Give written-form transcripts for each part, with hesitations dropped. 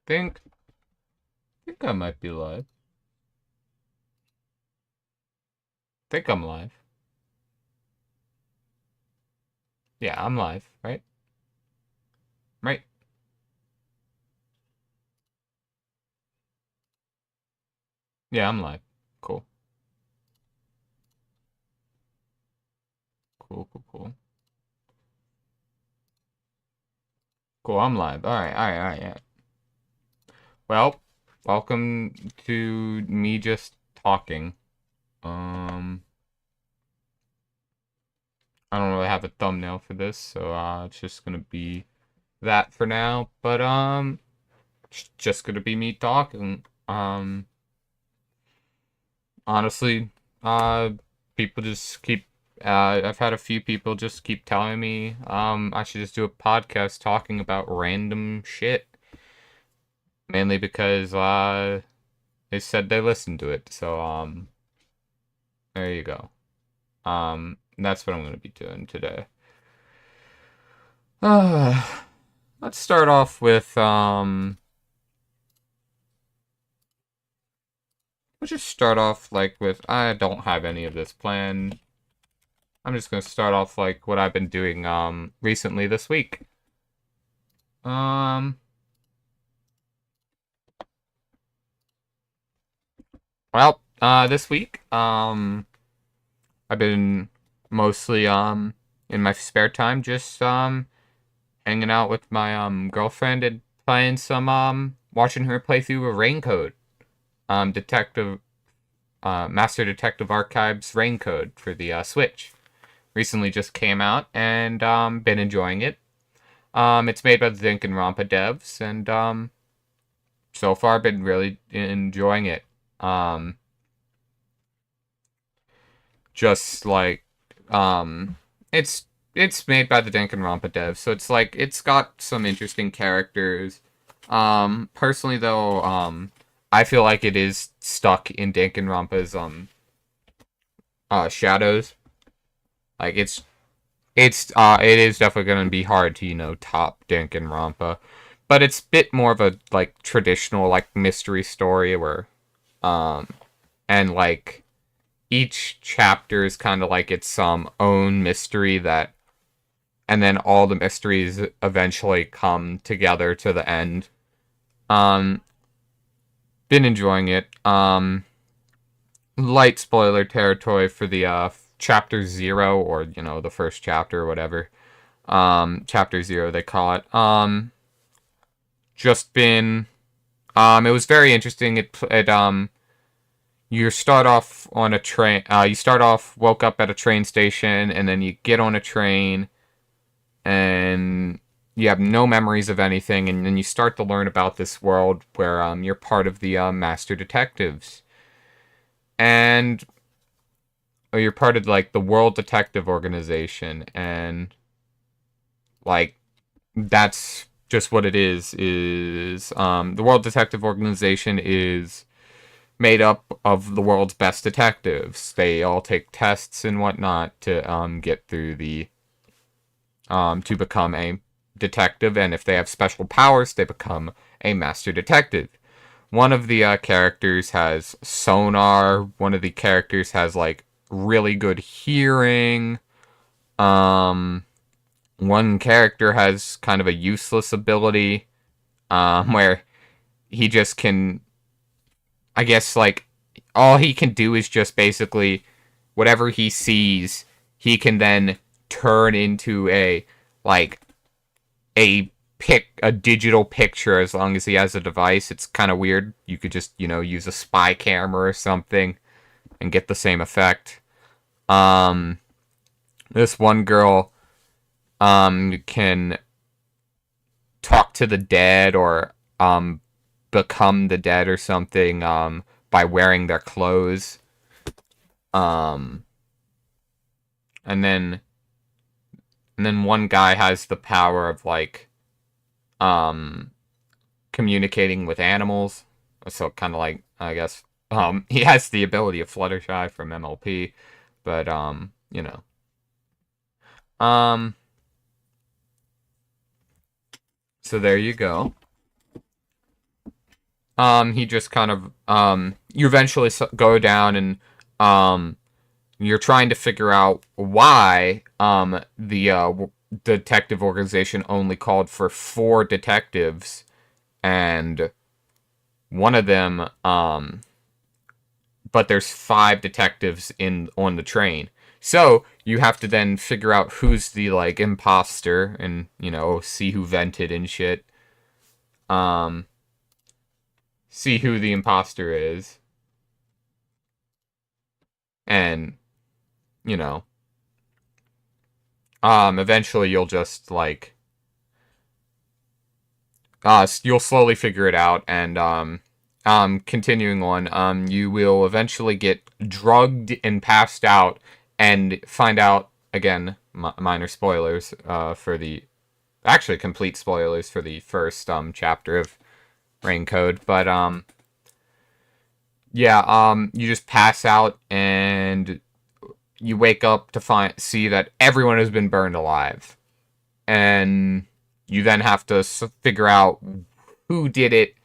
think I might be live. Think I'm live. Yeah, I'm live, right? Right. Yeah, I'm live. Cool. Cool, cool, cool. Cool, I'm live. All right. Well, welcome to me just talking. Um, I don't really have a thumbnail for this, so it's just gonna be that for now. But it's just gonna be me talking. Honestly, uh, people just keep. I've had a few people just keep telling me, I should just do a podcast talking about random shit. Mainly because, they said they listened to it. So, there you go. That's what I'm gonna be doing today. Uh, let's start off with, let's just start off, like, with, I don't have any of this planned. I'm just gonna start off, like, what I've been doing, recently this week. Um, Well, this week, I've been mostly, in my spare time, just, hanging out with my, girlfriend and playing some, watching her play through a Rain Code, Detective, Master Detective Archives Rain Code for the, Switch. Recently just came out and, been enjoying it. It's made by the Danganronpa devs and, so far been really enjoying it. Um, just like um it's it's made by the Danganronpa devs, so it's like it's got some interesting characters. Personally though, I feel like it is stuck in Danganronpa's shadows. Like it is definitely gonna be hard to, top Danganronpa. But it's a bit more of a like traditional like mystery story where um and like each chapter is kind of like its own mystery that and then all the mysteries eventually come together to the end. um been enjoying it. Light spoiler territory for the chapter 0, or the first chapter or whatever. Chapter 0 they call it. Just been it was very interesting. It you start off on a train. You start off woke up at a train station, and then you get on a train, and you have no memories of anything, and then you start to learn about this world where you're part of the master detectives, and or you're part of like the World Detective Organization, and like that's just what it is the World Detective Organization is made up of the world's best detectives. They all take tests and whatnot to get through the to become a detective, and if they have special powers, they become a master detective. One of the characters has sonar. One of the characters has like really good hearing. Um, One character has kind of a useless ability, where he just can, I guess, like all he can do is just basically whatever he sees, he can then turn into like a digital picture as long as he has a device. It's kind of weird. You could just, use a spy camera or something and get the same effect. Um this one girl can talk to the dead, or become the dead or something by wearing their clothes. Um and then one guy has the power of like um communicating with animals. So kind of like, I guess, he has the ability of Fluttershy from MLP, but um so there you go. He just kind of you eventually go down and you're trying to figure out why the detective organization only called for 4 detectives, and one of them but there's 5 detectives in on the train. So you have to then figure out who's the like imposter, and see who vented and shit. Um, see who the imposter is, and you know, eventually you'll just like you'll slowly figure it out, and continuing on, you will eventually get drugged and passed out, and find out again, minor spoilers for the actually complete spoilers for the first chapter of Rain Code, but yeah, you just pass out and you wake up to see that everyone has been burned alive, and you then have to figure out who did it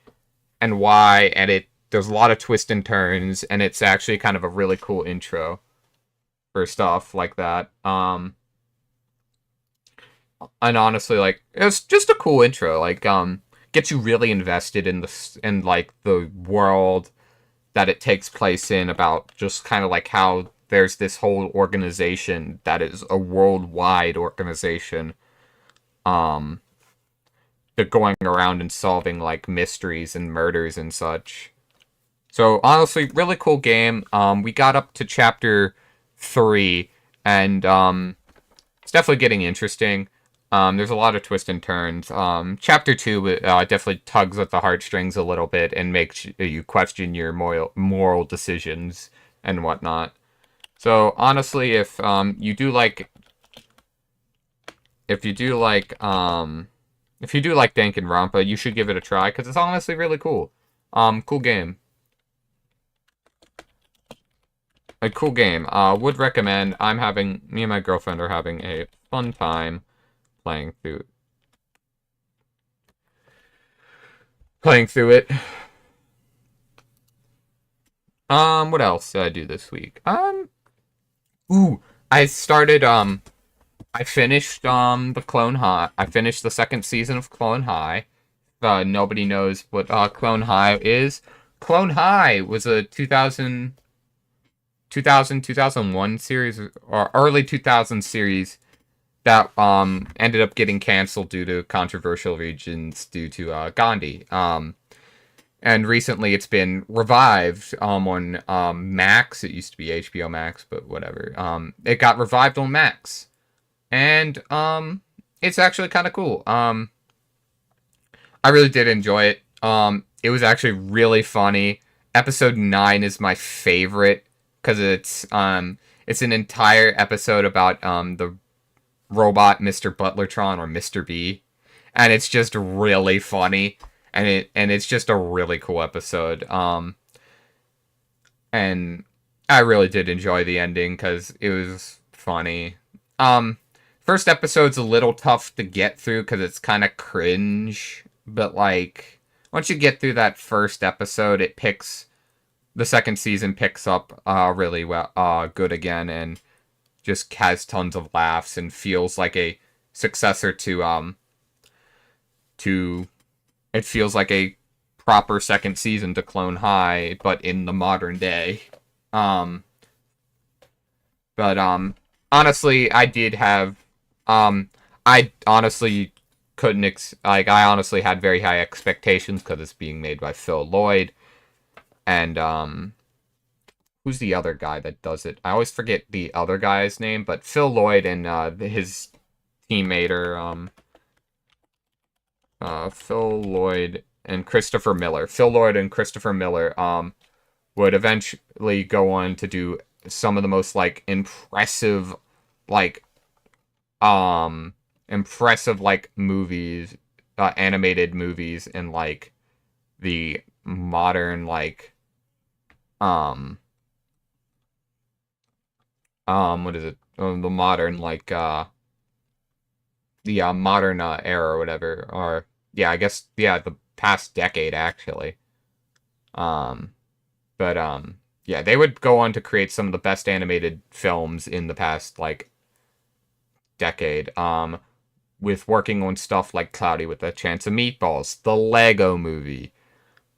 and why, and there's a lot of twists and turns, and it's actually kind of a really cool intro for stuff like that. And honestly, like, it's just a cool intro, like gets you really invested in like the world that it takes place in, about just kind of like how there's this whole organization that is a worldwide organization. Um, they're going around and solving like mysteries and murders and such. So honestly, really cool game. We got up to chapter 3, and it's definitely getting interesting. There's a lot of twists and turns. Chapter 2 definitely tugs at the heartstrings a little bit and makes you question your moral decisions and whatnot. So honestly, if you do like Danganronpa, you should give it a try, because it's honestly really cool. Cool game. A cool game. Would recommend. Me and my girlfriend are having a fun time playing through it. What else did I do this week? Ooh, I started, I finished, the Clone High. I finished the 2nd season of Clone High. Nobody knows what, Clone High is. Clone High was a 2001 series, or early 2000 series that, ended up getting canceled due to controversial reasons due to, Gandhi. And recently it's been revived on Max. It used to be HBO Max, but whatever. It got revived on Max. And it's actually kind of cool. I really did enjoy it. It was actually really funny. Episode 9 is my favorite, because it's an entire episode about the robot Mr. Butlertron, or Mr. B. And it's just really funny. And it's just a really cool episode. And I really did enjoy the ending, because it was funny. First episode's a little tough to get through, because it's kind of cringe. But like, once you get through that first episode, the 2nd season picks up really well, good again, and just has tons of laughs, and feels like a successor to it feels like a proper 2nd season to Clone High, but in the modern day. Um, but honestly, I honestly I honestly had very high expectations, because it's being made by Phil Lloyd, and who's the other guy that does it? I always forget the other guy's name, but Phil Lloyd and his teammate are Phil Lloyd and Christopher Miller. Phil Lloyd and Christopher Miller would eventually go on to do some of the most like impressive movies, animated movies in like the modern what is it? The modern the modern era or whatever, or yeah, I guess, yeah, the past decade actually. Um, but yeah, they would go on to create some of the best animated films in the past like decade. With working on stuff like Cloudy with a Chance of Meatballs, the Lego Movie.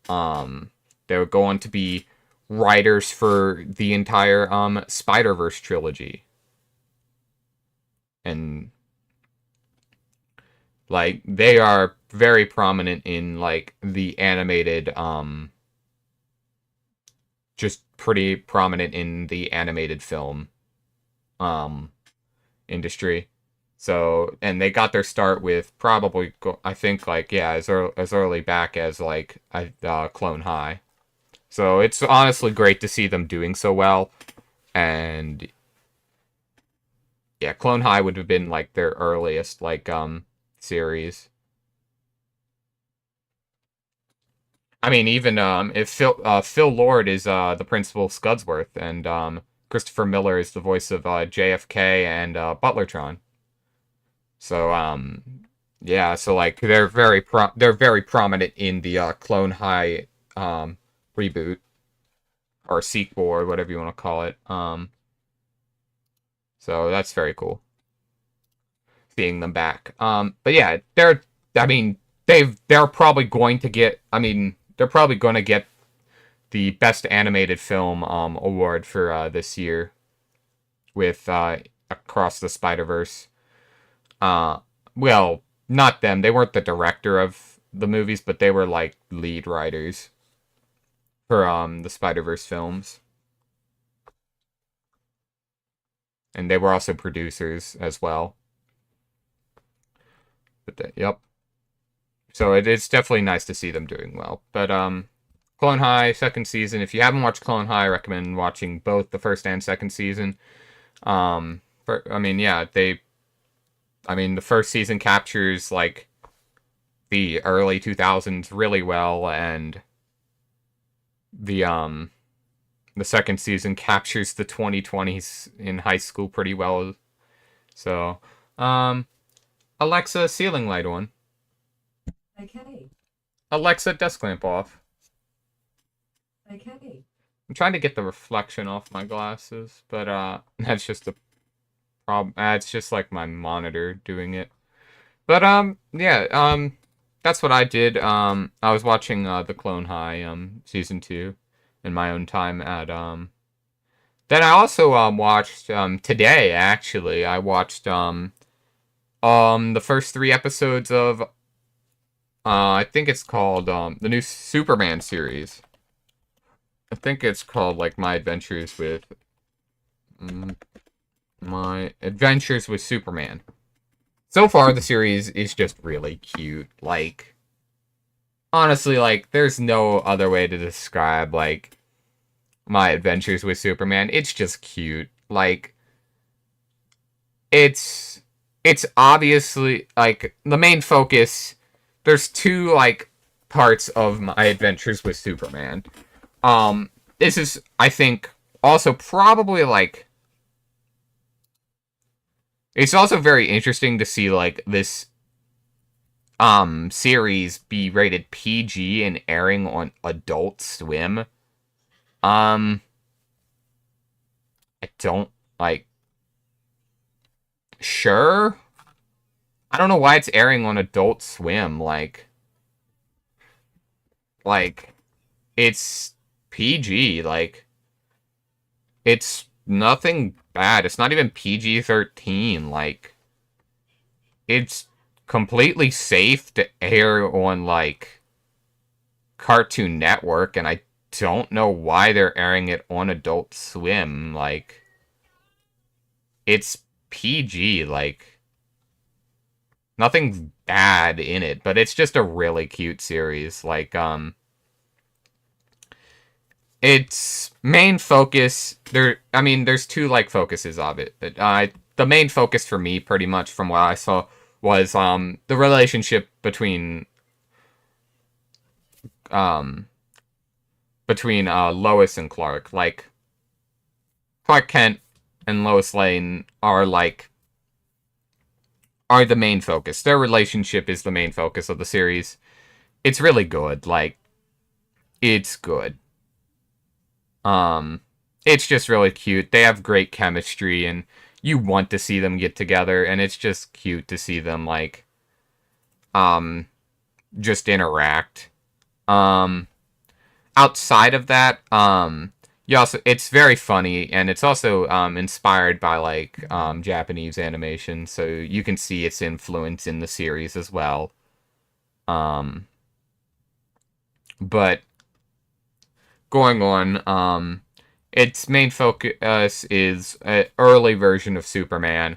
Um, they would go on to be writers for the entire Spider-Verse trilogy. And like they are very prominent in like the animated just pretty prominent in the animated film um industry. So, and they got their start with probably, I think, like, yeah, as early back as, like, Clone High. So it's honestly great to see them doing so well. And, yeah, Clone High would have been, like, their earliest, like, series. I mean, even, if Phil Lord is, the principal of Scudsworth, and, Christopher Miller is the voice of, JFK and, Butlertron. So, yeah, so like they're very prominent in the Clone High reboot or sequel or whatever you want to call it. So that's very cool seeing them back. But yeah, I mean they're probably going to get they're probably going to get the best animated film award for this year with Across the Spider-Verse. Uh, well, not them. They weren't the director of the movies, but they were like lead writers for the Spider-Verse films. And they were also producers as well. Yep. So it's definitely nice to see them doing well. But Clone High second season. If you haven't watched Clone High, I recommend watching both the first and second season. Yeah, the first season captures like the early 2000s really well, and the second season captures the 2020s in high school pretty well. So, Alexa, ceiling light on. Okay. Alexa, desk lamp off. Okay. I'm trying to get the reflection off my glasses, but that's just a problem. It's just like my monitor doing it. But yeah, that's what I did. I was watching the Clone High season 2 in my own time at Then I also watched today actually. I watched the first 3 episodes of I think it's called the new Superman series. I think it's called like My Adventures with Superman. So far, the series is just really cute. Like, honestly, like, there's no other way to describe, like, My Adventures with Superman. It's just cute. Like, it's obviously, like, the main focus, there's 2, like, parts of My Adventures with Superman. This is, I think, also probably, like, it's also very interesting to see, like, this series be rated PG and airing on Adult Swim. I don't, like, sure? I don't know why it's airing on Adult Swim, like, it's PG, like, it's nothing bad. It's not even PG-13, like, it's completely safe to air on, like, Cartoon Network, and I don't know why they're airing it on Adult Swim. Like, it's PG, like, nothing's bad in it, but it's just a really cute series. Like, its main focus, there's 2, like, focuses of it, but, the main focus for me, pretty much, from what I saw, was, the relationship between Lois and Clark. Like, Clark Kent and Lois Lane are the main focus. Their relationship is the main focus of the series. It's really good. Like, it's good. Um, it's just really cute. They have great chemistry, and you want to see them get together, and it's just cute to see them like um just interact. Um, outside of that, you also it's very funny, and it's also inspired by like Japanese animation, so you can see its influence in the series as well. Um, but going on, its main focus is an early version of Superman,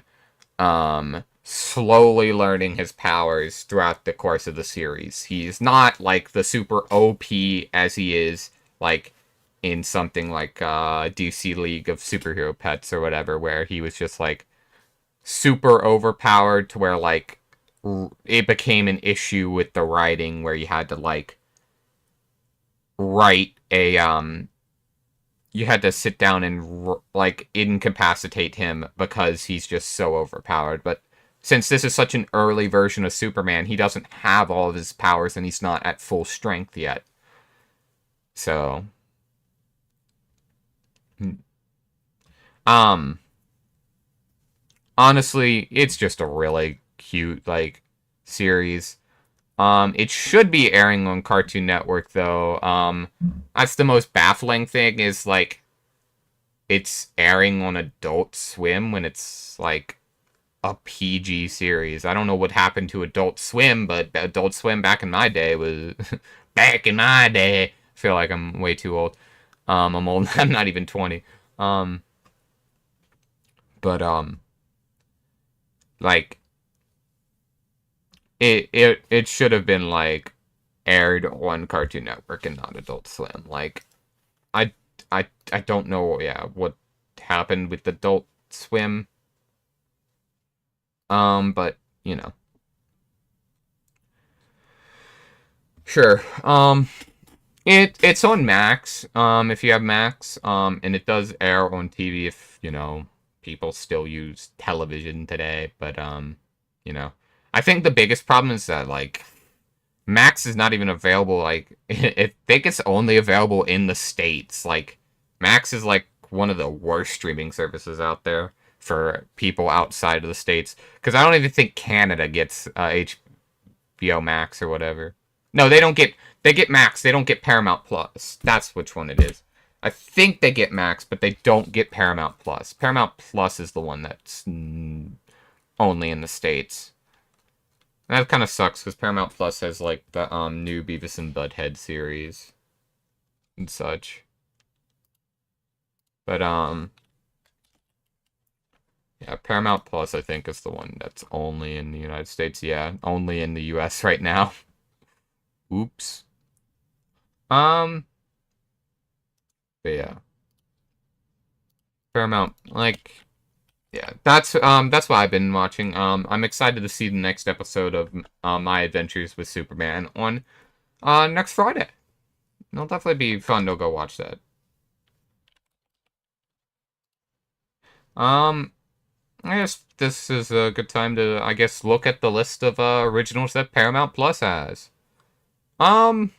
slowly learning his powers throughout the course of the series. He's not like the super OP as he is like in something like DC League of Superhero Pets or whatever, where he was just like super overpowered to where like it became an issue with the writing where you had to like write a you had to sit down and like incapacitate him because he's just so overpowered. But since this is such an early version of Superman, he doesn't have all of his powers and he's not at full strength yet. So um honestly, it's just a really cute like series. It should be airing on Cartoon Network though. That's the most baffling thing is like it's airing on Adult Swim when it's like a PG series. I don't know what happened to Adult Swim, but Adult Swim back in my day was back in my day. I feel like I'm way too old. I'm old. I'm not even 20. But like it should have been like aired on Cartoon Network and not Adult Swim. Like I I don't know, yeah, what happened with Adult Swim. But you know, sure. It's on Max. If you have Max. And it does air on TV if you know people still use television today. But you know, I think the biggest problem is that like Max is not even available. Like, I think it's only available in the States. Like, Max is like one of the worst streaming services out there for people outside of the States. Because I don't even think Canada gets HBO Max or whatever. No, they don't get. They get Max. They don't get Paramount Plus. That's which one it is. I think they get Max, but they don't get Paramount Plus. Paramount Plus is the one that's only in the States. And that kind of sucks because Paramount Plus has like the new Beavis and Butthead series and such. But yeah, Paramount Plus I think is the one that's only in the United States. Yeah, only in the US right now. Oops. But yeah. Paramount like yeah, that's what I've been watching. I'm excited to see the next episode of My Adventures with Superman on next Friday. It'll definitely be fun to go watch that. Um, I guess this is a good time to I guess look at the list of originals that Paramount Plus has. Um,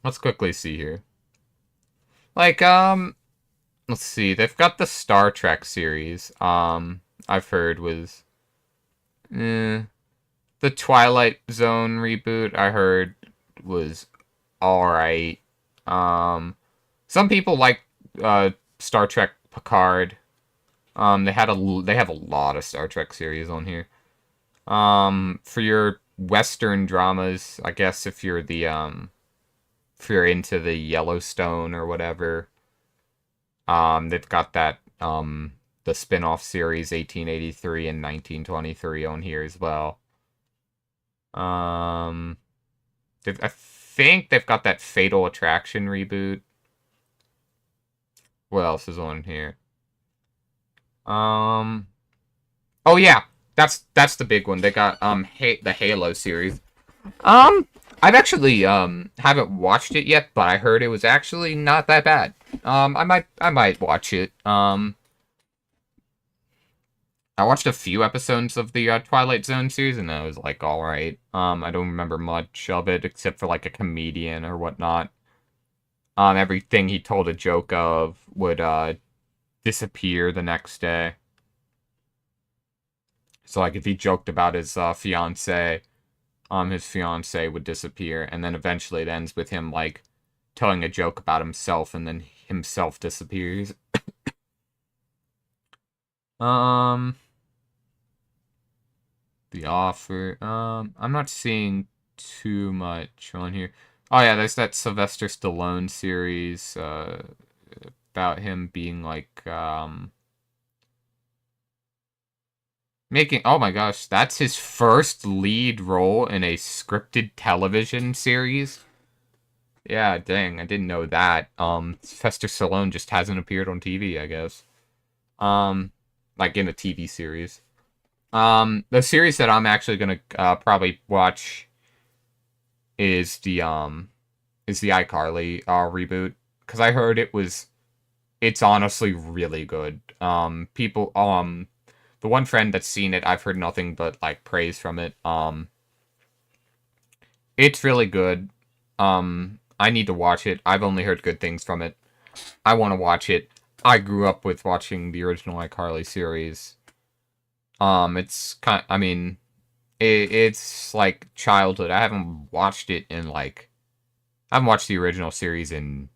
let's quickly see here. Like let's see. They've got the Star Trek series. I've heard was the Twilight Zone reboot. I heard was all right. Some people like Star Trek Picard. They have a lot of Star Trek series on here. For your Western dramas, I guess if you're if you're into the Yellowstone or whatever. They've got that the spin-off series 1883 and 1923 on here as well. I think they've got that Fatal Attraction reboot. What else is on here? Oh yeah, that's the big one. They got the Halo series. I've actually haven't watched it yet, but I heard it was actually not that bad. I might watch it. I watched a few episodes of the Twilight Zone series, and I was like, all right. I don't remember much of it except for like a comedian or whatnot. Everything he told a joke of would disappear the next day. So like if he joked about his fiance would disappear, and then eventually it ends with him like telling a joke about himself, and then himself disappears. Um, The Offer. I'm not seeing too much on here. Oh yeah, there's that Sylvester Stallone series about him being like making. Oh my gosh, that's his first lead role in a scripted television series. Yeah, dang, I didn't know that. Sylvester Stallone just hasn't appeared on TV, I guess. Um, like in a TV series. The series that I'm actually gonna probably watch is the iCarly reboot, because I heard it's honestly really good. The one friend that's seen it, I've heard nothing but like praise from it. It's really good. I need to watch it. I've only heard good things from it. I want to watch it. I grew up with watching the original iCarly series. It's kind. I mean, it's like childhood. I haven't watched it in like. I haven't watched the original series in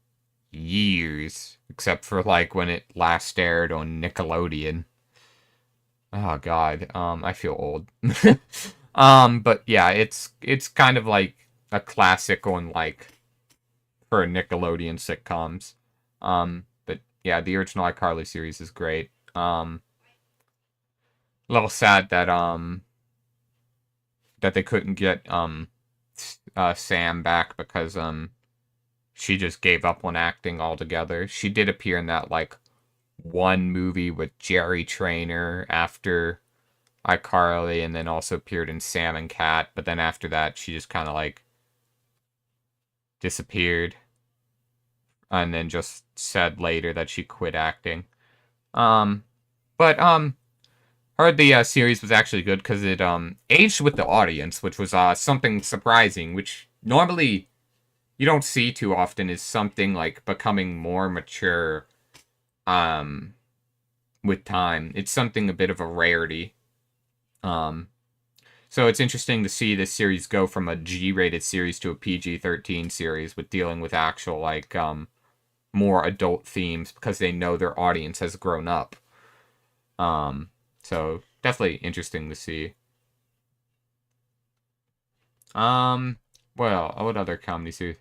years, except for like when it last aired on Nickelodeon. Oh God. I feel old. But yeah, it's kind of like a classic on like for Nickelodeon sitcoms. But yeah, the original iCarly series is great. A little sad that they couldn't get Sam back because she just gave up on acting altogether. She did appear in that like one movie with Jerry Trainer after iCarly, and then also appeared in Sam and Cat, but then after that she just kind of like disappeared and then just said later that she quit acting. Um but heard the series was actually good because it aged with the audience, which was something surprising, which normally you don't see too often, is something like becoming more mature um with time. It's something a bit of a rarity. Um so it's interesting to see this series go from a G-rated series to a PG-13 series with dealing with actual like more adult themes because they know their audience has grown up. Um so definitely interesting to see. Um, well, what other comedy series?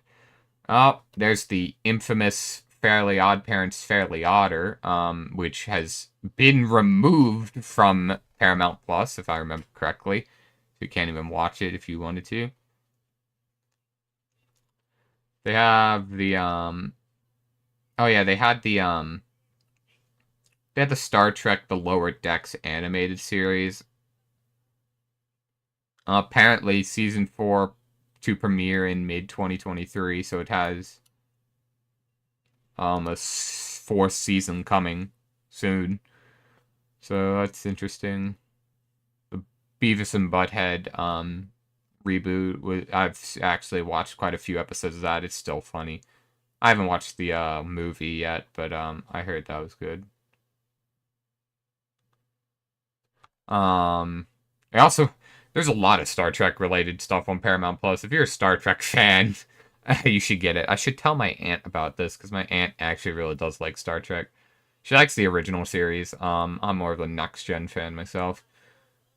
Oh, there's the infamous Fairly Odd Parents, Fairly Odder, which has been removed from Paramount Plus, if I remember correctly. So you can't even watch it if you wanted to. They have oh yeah, they had the Star Trek The Lower Decks animated series. Apparently season 4 to premiere in mid 2023, so it has fourth season coming soon. So that's interesting. The Beavis and Butthead reboot. I've actually watched quite a few episodes of that. It's still funny. I haven't watched the movie yet, but I heard that was good. I also there's a lot of Star Trek related stuff on Paramount Plus. If you're a Star Trek fan, you should get it. I should tell my aunt about this because my aunt actually really does like Star Trek. She likes the original series. I'm more of a next gen fan myself.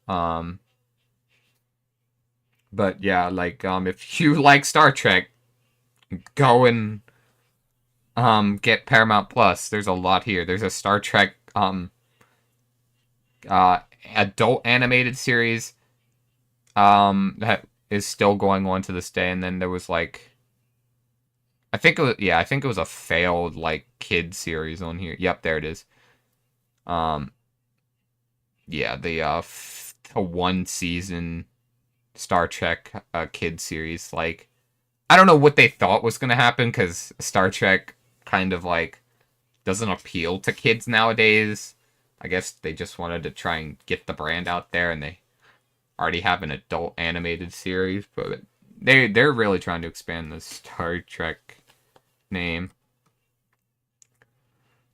Um, but yeah, like if you like Star Trek, go and get Paramount Plus. There's a lot here. There's a Star Trek uh adult animated series that is still going on to this day, and then there was like I think it was a failed like kid series on here. Yep, there it is. Um yeah, the a one season Star Trek kid series. Like I don't know what they thought was going to happen cuz Star Trek kind of like doesn't appeal to kids nowadays. I guess they just wanted to try and get the brand out there, and they already have an adult animated series, but they're really trying to expand the Star Trek name.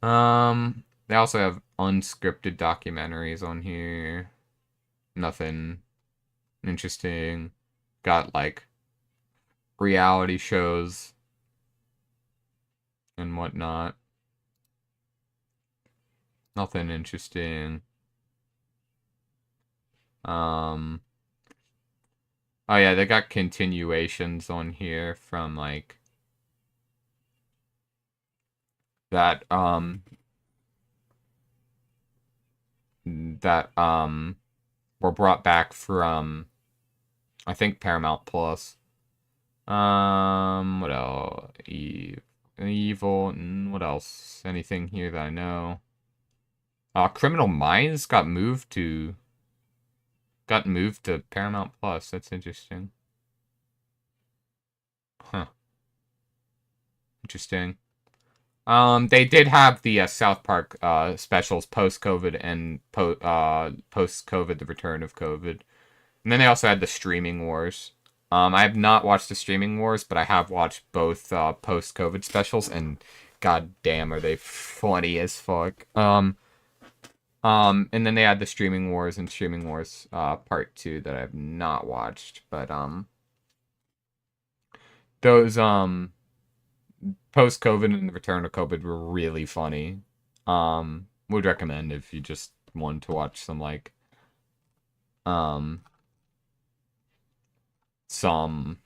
They also have unscripted documentaries on here. Nothing interesting. Got like reality shows and whatnot. Nothing interesting. Oh yeah, they got continuations on here from like that were brought back from I think Paramount Plus. What else? Evil, and what else? Anything here that I know? Criminal Minds got moved to Paramount Plus. That's interesting. Huh. Interesting. They did have the South Park specials post-COVID and post-COVID, the return of COVID. And then they also had the Streaming Wars. I have not watched the Streaming Wars, but I have watched both post-COVID specials, and god damn are they funny as fuck. And then they had the Streaming Wars and Streaming Wars Part 2 that I have not watched, but those post-COVID and the return of COVID were really funny. Would recommend if you just want to watch some like some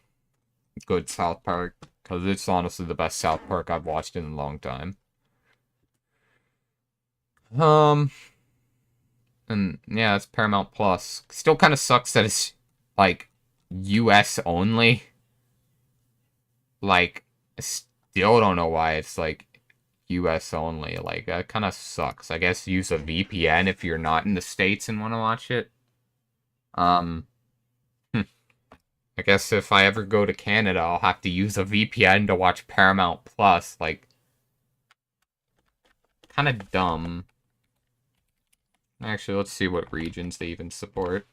good South Park, because it's honestly the best South Park I've watched in a long time. And yeah, it's Paramount Plus. Still kind of sucks that it's like US only. Like, I still don't know why it's like US only. Like, that kind of sucks. I guess use a VPN if you're not in the States and want to watch it. I guess if I ever go to Canada, I'll have to use a VPN to watch Paramount Plus. Like, kind of dumb. Actually, let's see what regions they even support.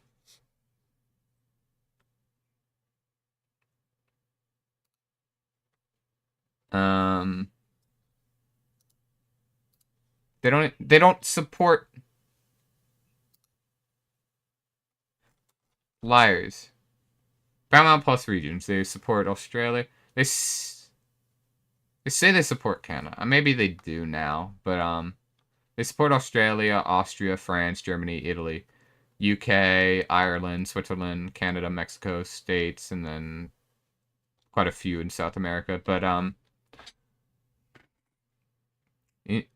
They don't support liars. Paramount Plus regions. They support Australia. They say they support Canada. Maybe they do now, but they support Australia, Austria, France, Germany, Italy, UK, Ireland, Switzerland, Canada, Mexico, States, and then quite a few in South America. But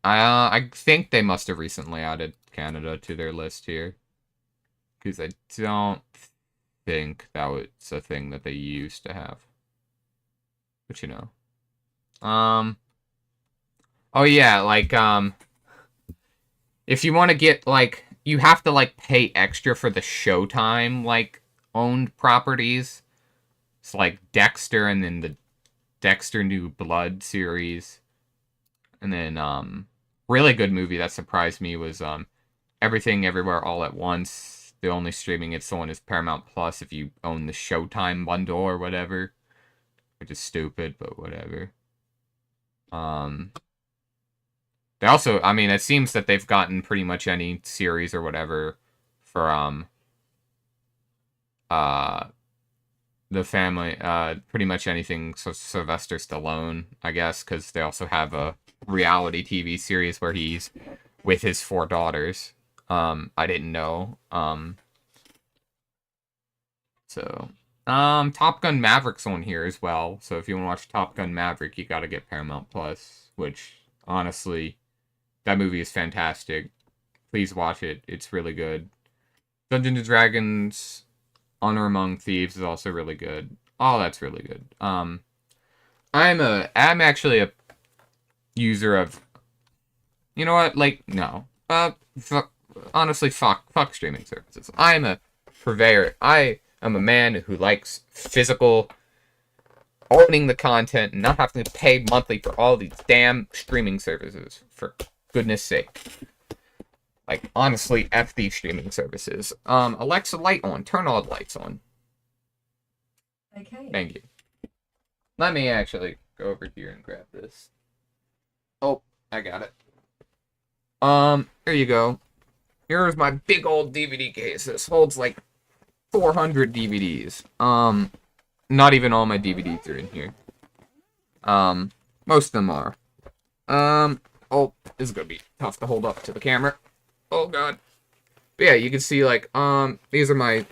I think they must have recently added Canada to their list here, because I don't think that was a thing that they used to have. But you know. Oh yeah, like if you want to get like you have to like pay extra for the Showtime like owned properties. It's like Dexter, and then the Dexter New Blood series. And then really good movie that surprised me was Everything Everywhere All at Once. The only streaming it's on is Paramount Plus if you own the Showtime bundle or whatever. Which is stupid, but whatever. They also, I mean, it seems that they've gotten pretty much any series or whatever for the family, pretty much anything. So Sylvester Stallone, I guess, because they also have a reality TV series where he's with his 4 daughters. I didn't know. Top Gun Maverick's on here as well. So if you want to watch Top Gun Maverick, you gotta get Paramount Plus, which, honestly, that movie is fantastic. Please watch it. It's really good. Dungeons & Dragons Honor Among Thieves is also really good. Oh, that's really good. I'm actually a user of, you know what, like, no. Honestly, fuck streaming services. I'm a purveyor. I am a man who likes physical, owning the content, and not having to pay monthly for all these damn streaming services, for goodness sake. Like, honestly, F these streaming services. Alexa, light on. Turn all the lights on. Okay. Thank you. Let me actually go over here and grab this. Oh, I got it. Here you go. Here's my big old DVD case. This holds like 400 DVDs. Not even all my DVDs are in here. Most of them are. Oh, this is gonna be tough to hold up to the camera. Oh god. But yeah, you can see like, these are my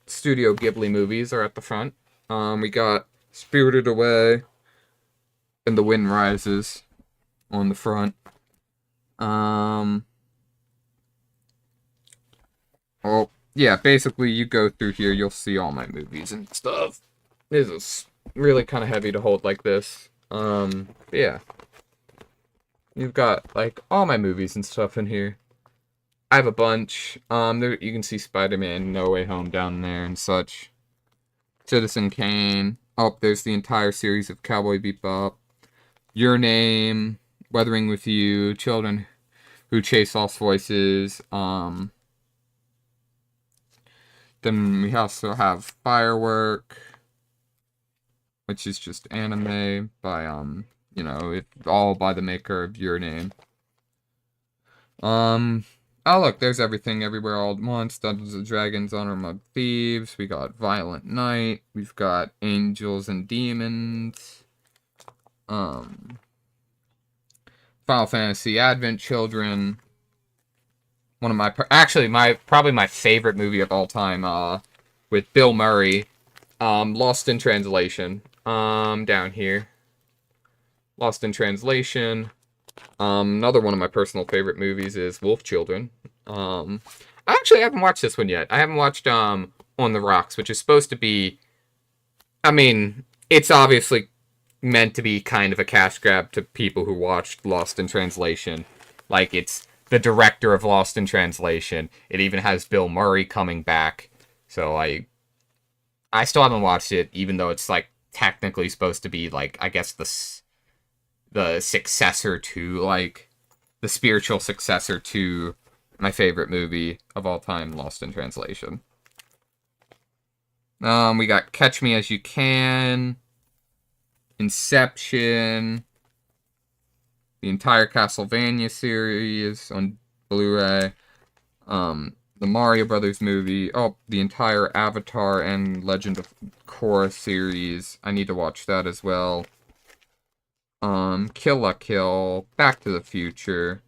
Studio Ghibli movies are at the front. We got Spirited Away and The Wind Rises on the front. Oh, yeah, basically you go through here, you'll see all my movies and stuff. This is really kind of heavy to hold like this. Yeah. You've got, like, all my movies and stuff in here. I have a bunch. There, you can see Spider-Man No Way Home down there and such. Citizen Kane. Oh, there's the entire series of Cowboy Bebop. Your Name. Weathering with You. Children Who Chase Lost Voices. Then we also have Firework, which is just anime by, all by the maker of Your Name. Oh look, there's Everything Everywhere All at Once, Dungeons and Dragons, Honor Among Thieves, we got Violent Night, we've got Angels and Demons, Final Fantasy Advent Children, one of my, probably my favorite movie of all time, with Bill Murray, Lost in Translation, down here. Lost in Translation. Another one of my personal favorite movies is Wolf Children. I actually haven't watched this one yet. I haven't watched, On the Rocks, which is supposed to be, I mean, it's obviously meant to be kind of a cash grab to people who watched Lost in Translation. Like, it's the director of Lost in Translation. It even has Bill Murray coming back. So I still haven't watched it, even though it's, like, technically supposed to be, like, I guess the successor to, like, the spiritual successor to my favorite movie of all time, Lost in Translation. We got Catch Me As You Can, Inception, the entire Castlevania series on Blu-ray, the Mario Brothers movie, the entire Avatar and Legend of Korra series. I need to watch that as well. Kill la Kill, Back to the Future.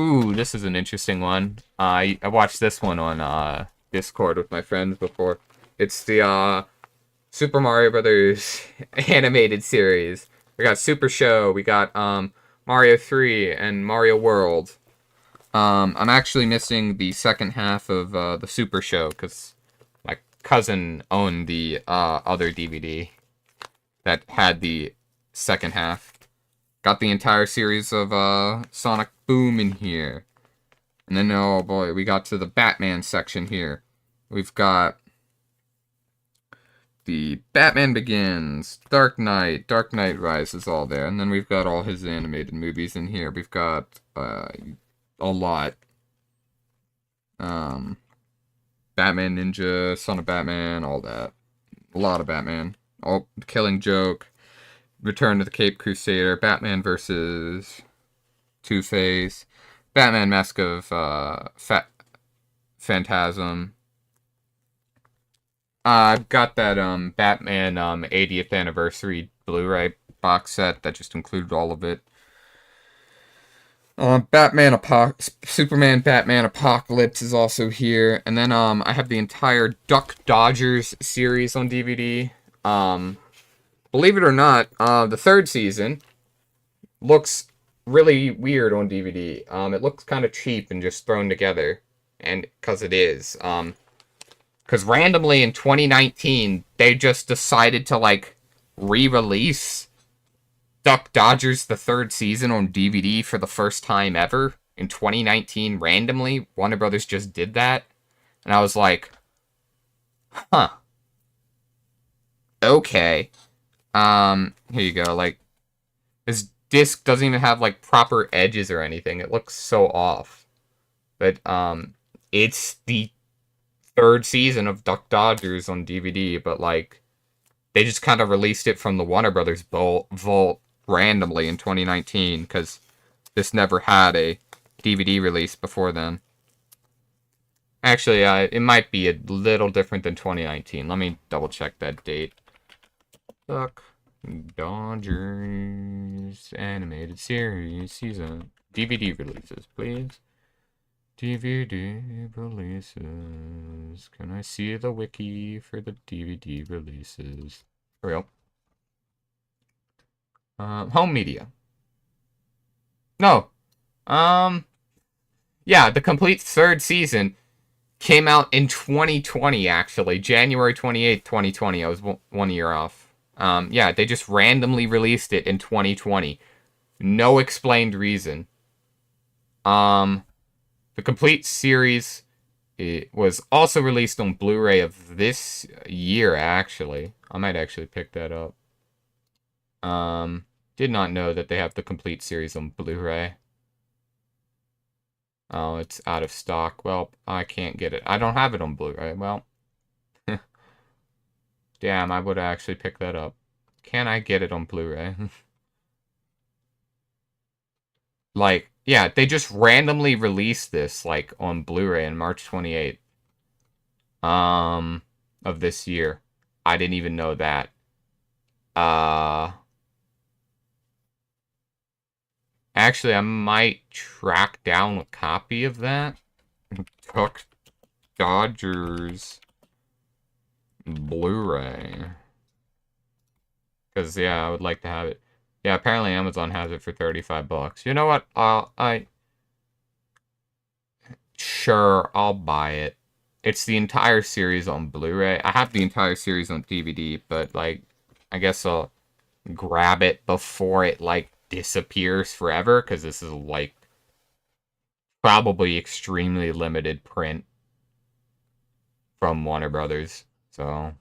Ooh, this is an interesting one. I watched this one on Discord with my friends before. It's the Super Mario Brothers animated series. We got Super Show, we got Mario 3 and Mario World. I'm actually missing the second half of the Super Show because my cousin owned the other DVD that had the second half. Got the entire series of Sonic Boom in here. And then, oh boy, we got to the Batman section here. We've got the Batman Begins, Dark Knight Rises, all there. And then we've got all his animated movies in here. We've got a lot. Batman Ninja, Son of Batman, all that. A lot of Batman. Oh, Killing Joke. Return to the Cape Crusader, Batman vs. Two-Face, Batman Mask of Phantasm. I've got that Batman 80th anniversary Blu-ray box set that just included all of it. Superman Batman Apocalypse is also here, and then I have the entire Duck Dodgers series on DVD. Believe it or not, the third season looks really weird on DVD. It looks kind of cheap and just thrown together, and because it is. Because randomly in 2019, they just decided to, like, re-release Duck Dodgers the third season on DVD for the first time ever. In 2019, randomly, Warner Brothers just did that. And I was like, huh. Okay. Here you go, like, this disc doesn't even have, like, proper edges or anything. It looks so off. But, it's the third season of Duck Dodgers on DVD, but, like, they just kind of released it from the Warner Brothers vault randomly in 2019 because this never had a DVD release before then. Actually, it might be a little different than 2019. Let me double check that date. Duck Dodgers animated series season. DVD releases, please. DVD releases. Can I see the wiki for the DVD releases? Here we go. Home media. No. Yeah, the complete third season came out in 2020, actually. January 28th, 2020. I was 1 year off. Yeah, they just randomly released it in 2020. No explained reason. The complete series, it was also released on Blu-ray of this year, actually. I might actually pick that up. Did not know that they have the complete series on Blu-ray. Oh, it's out of stock. Well, I can't get it. I don't have it on Blu-ray. Well, damn, I would actually pick that up. Can I get it on Blu-ray? Like, yeah, they just randomly released this, like, on Blu-ray on March 28th. Of this year. I didn't even know that. Actually, I might track down a copy of that. Duck Dodgers Blu-ray. Because, yeah, I would like to have it. Yeah, apparently Amazon has it for $35. You know what? Sure, I'll buy it. It's the entire series on Blu-ray. I have the entire series on DVD, but, like, I guess I'll grab it before it, like, disappears forever, because this is, like, probably extremely limited print from Warner Brothers. So,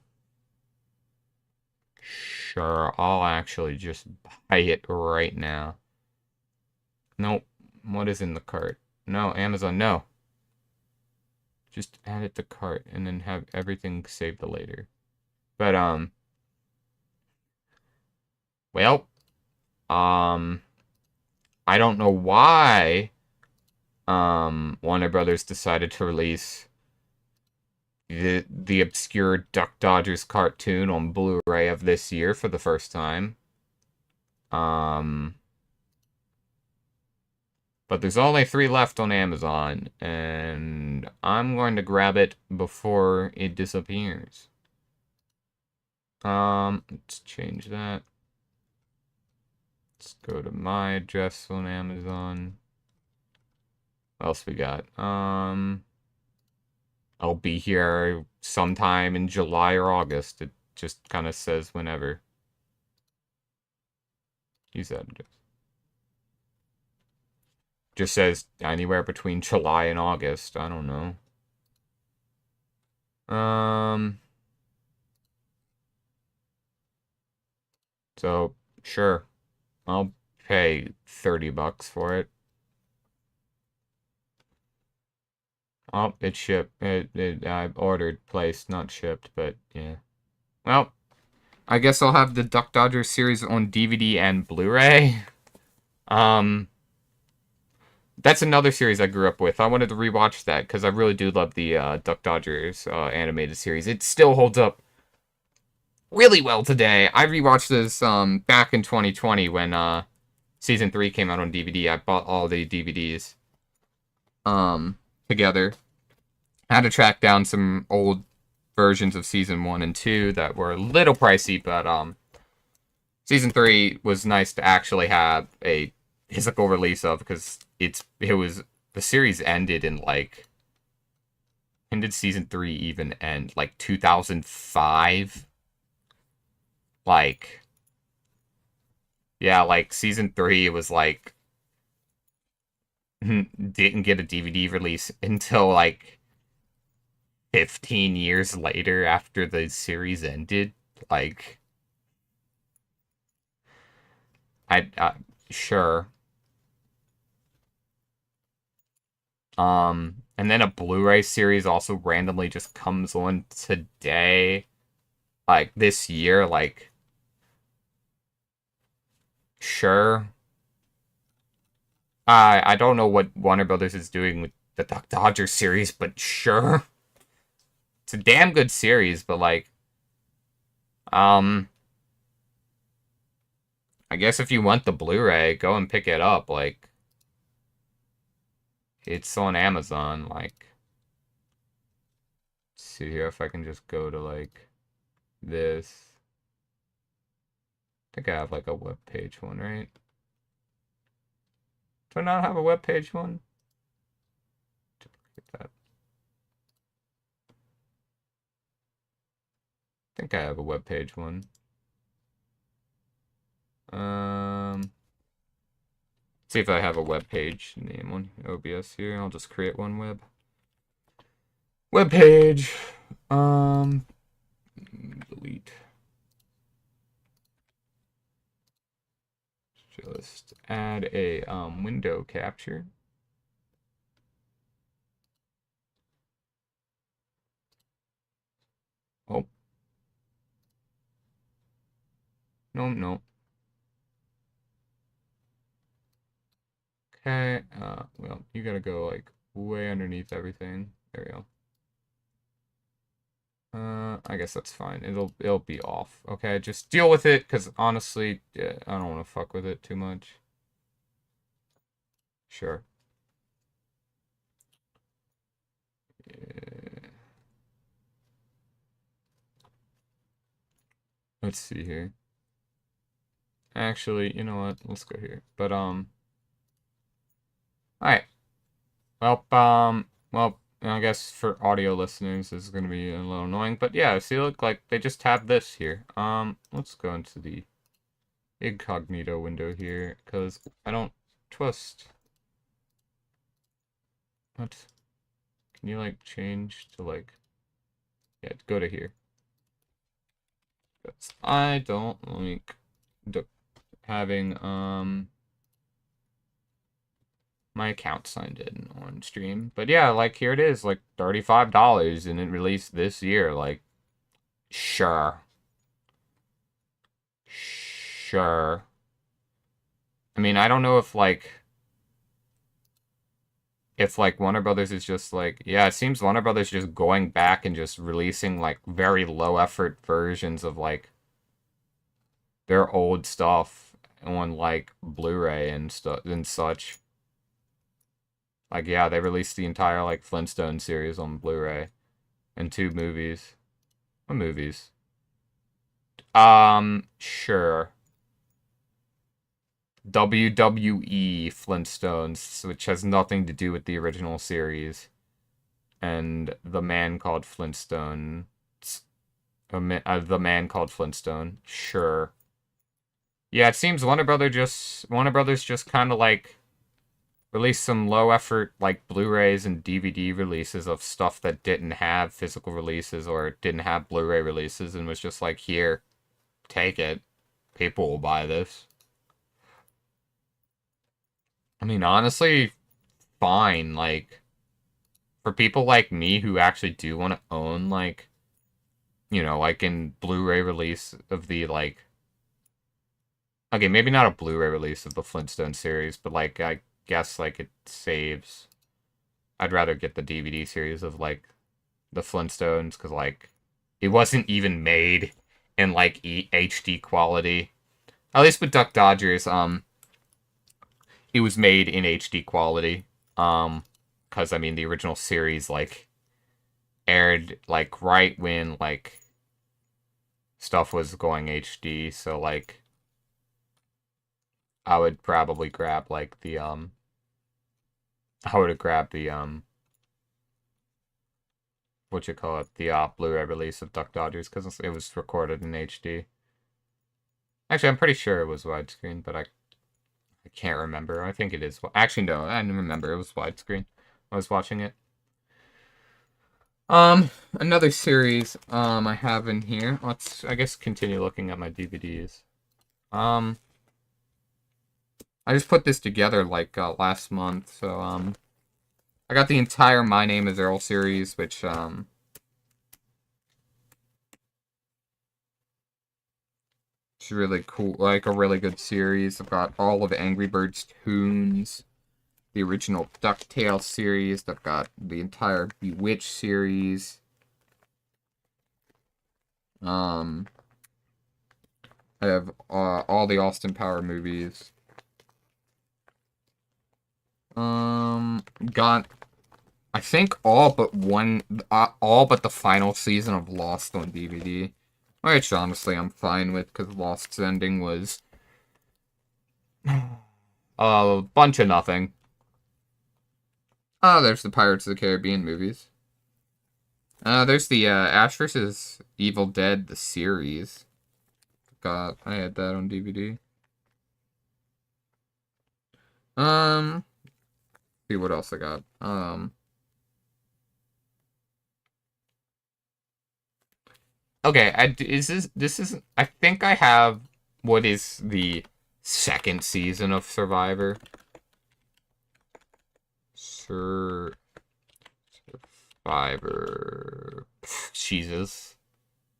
sure, I'll actually just buy it right now. Nope. What is in the cart? No, Amazon, no. Just add it to cart and then have everything saved to later. But, well, I don't know why, Warner Brothers decided to release the obscure Duck Dodgers cartoon on Blu-ray of this year for the first time. But there's only 3 left on Amazon, and I'm going to grab it before it disappears. Let's change that. Let's go to my address on Amazon. What else we got? I'll be here sometime in July or August. It just kind of says whenever. Use that address. Just says anywhere between July and August. I don't know. So, sure. I'll pay $30 for it. Oh, it shipped. I ordered, placed, not shipped, but yeah. Well, I guess I'll have the Duck Dodgers series on DVD and Blu-ray. That's another series I grew up with. I wanted to rewatch that because I really do love the Duck Dodgers animated series. It still holds up really well today. I rewatched this back in 2020 when Season 3 came out on DVD. I bought all the DVDs together. I had to track down some old versions of Season 1 and 2 that were a little pricey, but Season 3 was nice to actually have a physical release of, because the series ended in, like, when did Season 3 even end? Like 2005? Like, yeah, like Season 3 was like didn't get a DVD release until like 15 years later after the series ended. Like, sure. And then a Blu-ray series also randomly just comes on today, like this year. Like, Sure. I don't know what Warner Brothers is doing with the Duck Dodgers series, but sure. It's a damn good series, but like, um, I guess if you want the Blu-ray, go and pick it up. Like, it's on Amazon. Like, let's see here if I can just go to like this. I think I have like a web page one, right? Do I not have a web page one? Duplicate that. I think I have a web page one. See if I have a web page name on OBS here. I'll just create one web page. Delete. Just add a window capture. Oh. No, no. Okay, well, you gotta go like way underneath everything. There we go. I guess that's fine. It'll be off. Okay, just deal with it, because honestly, yeah, I don't want to fuck with it too much. Sure. Yeah. Let's see here. Actually, you know what? Let's go here. But alright. Well, I guess for audio listeners, this is gonna be a little annoying, but yeah, see, look, like they just have this here. Let's go into the incognito window here, because I don't trust. What? Can you like change to like? Yeah, go to here. Because I don't like having my account signed in on stream. But yeah, like here it is, like $35 and it released this year. Like, sure. Sure. I mean, I don't know if like Warner Brothers is just like, yeah, it seems Warner Brothers just going back and just releasing like very low effort versions of like their old stuff on like Blu-ray and stuff and such. Like, yeah, they released the entire like Flintstone series on Blu-ray and 2 movies. What movies? Sure. WWE Flintstones, which has nothing to do with the original series, and The Man Called Flintstone. The Man Called Flintstone. Sure. Yeah, it seems Warner Brothers just kind of like released some low effort like Blu-rays and DVD releases of stuff that didn't have physical releases or didn't have Blu-ray releases, and was just like, here, take it. People will buy this. I mean, honestly, fine. Like, for people like me who actually do want to own, like, you know, like in Blu-ray release of the, like, okay, maybe not a Blu-ray release of the Flintstone series, but, like, I guess, like, it saves. I'd rather get the DVD series of, like, the Flintstones, because, like, it wasn't even made in, like, HD quality. At least with Duck Dodgers, it was made in HD quality. Because, I mean, the original series, like, aired, like, right when, like, stuff was going HD, so, like, I would probably grab, like, the, I would have grabbed the, what you call it, the, Blu-ray release of Duck Dodgers, because it was recorded in HD. Actually, I'm pretty sure it was widescreen, but I can't remember. I think it is. Actually, no, I didn't remember. It was widescreen. I was watching it. Another series, I have in here. Let's, I guess, continue looking at my DVDs. I just put this together, like, last month, so, I got the entire My Name is Earl series, which, really cool, like a really good series. I've got all of Angry Birds Toons, the original DuckTales series. I've got the entire Bewitched series. I have all the Austin Power movies. Got I think all but the final season of Lost on DVD, which honestly I'm fine with because Lost's ending was a bunch of nothing. Oh, there's the Pirates of the Caribbean movies. There's the Ash vs. Evil Dead the series. I had that on DVD. See what else I got. Okay, I think I have what is the second season of Survivor. Survivor. Jesus.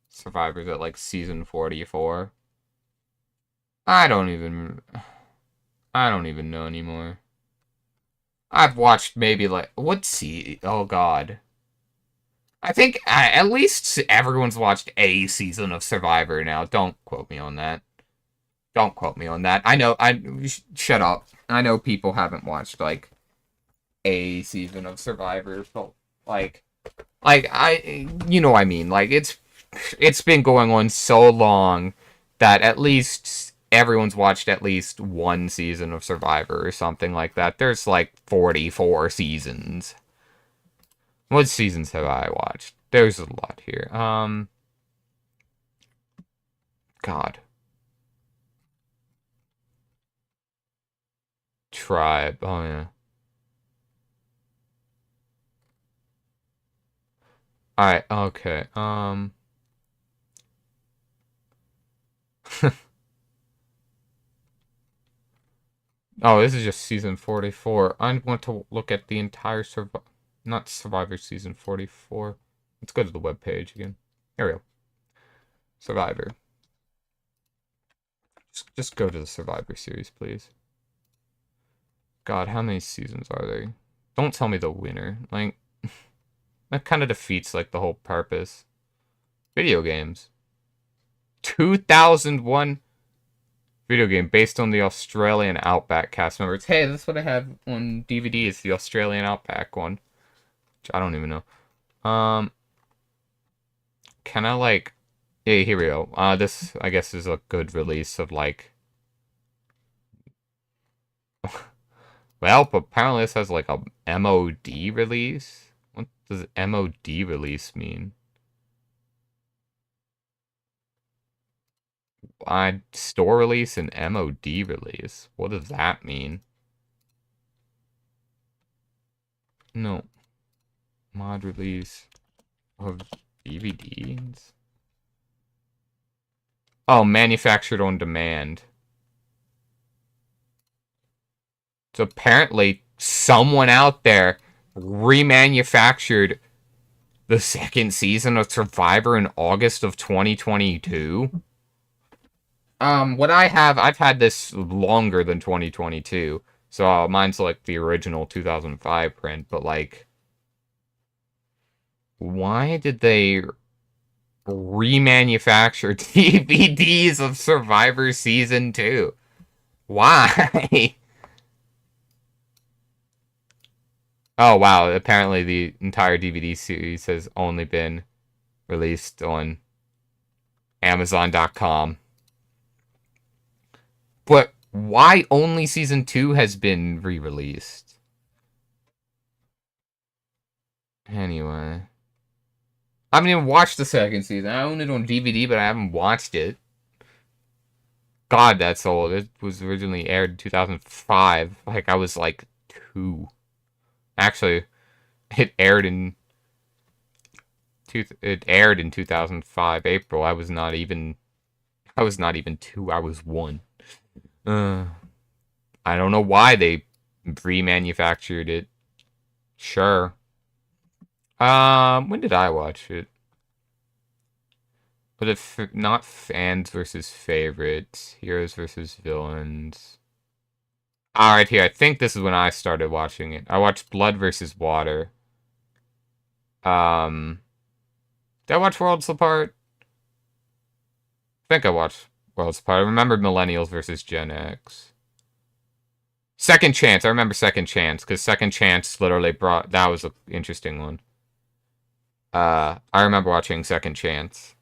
Survivor's at like season 44. I don't even know anymore. I've watched maybe like oh god. I think at least everyone's watched a season of Survivor now. Don't quote me on that. Don't quote me on that. Shut up. I know people haven't watched like a season of Survivor, but you know what I mean. Like it's been going on so long that at least everyone's watched at least one season of Survivor or something like that. There's like 44 seasons. What seasons have I watched? There's a lot here. God. Tribe. Oh, yeah. Alright, okay. Oh, this is just season 44. I want to look at the entire not Survivor season 44. Let's go to the web page again. Here we go. Survivor. Just go to the Survivor series, please. God, how many seasons are there? Don't tell me the winner. Like, that kind of defeats, like, the whole purpose. Video games. 2001 video game based on the Australian Outback cast members. Hey, that's what I have on DVD. It's the Australian Outback one. Which I don't even know. Can I, like... Yeah, here we go. This, I guess, is a good release of, like... Well, but apparently this has, like, a MOD release? What does MOD release mean? Store release and MOD release. What does that mean? No. Mod release of DVDs? Oh, manufactured on demand. So apparently someone out there remanufactured the second season of Survivor in August of 2022. What I've had this longer than 2022. So mine's like the original 2005 print, but like, why did they remanufacture DVDs of Survivor Season 2? Why? Oh, wow. Apparently the entire DVD series has only been released on Amazon.com. But why only Season 2 has been re-released? Anyway. I haven't even watched the second season. I own it on DVD, but I haven't watched it. God, that's old. It was originally aired in 2005. Like, I was like 2. Actually, it aired in 2005 April. I was not even 2. I was 1. I don't know why they remanufactured it. Sure. When did I watch it? But if not fans versus favorites, heroes versus villains. Alright, here, I think this is when I started watching it. I watched Blood versus Water. Did I watch Worlds Apart? I think I watched Worlds Apart. I remember Millennials versus Gen X. Second Chance. I remember Second Chance, because Second Chance literally brought... That was an interesting one. I remember watching Second Chance.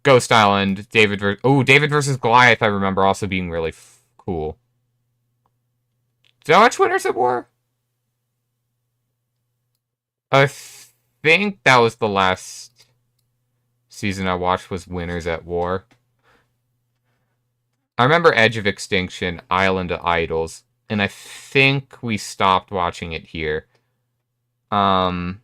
Ghost Island, David versus Goliath, I remember also being really cool. Did I watch Winners at War? I think that was the last season I watched was Winners at War. I remember Edge of Extinction, Island of Idols, and I think we stopped watching it here. I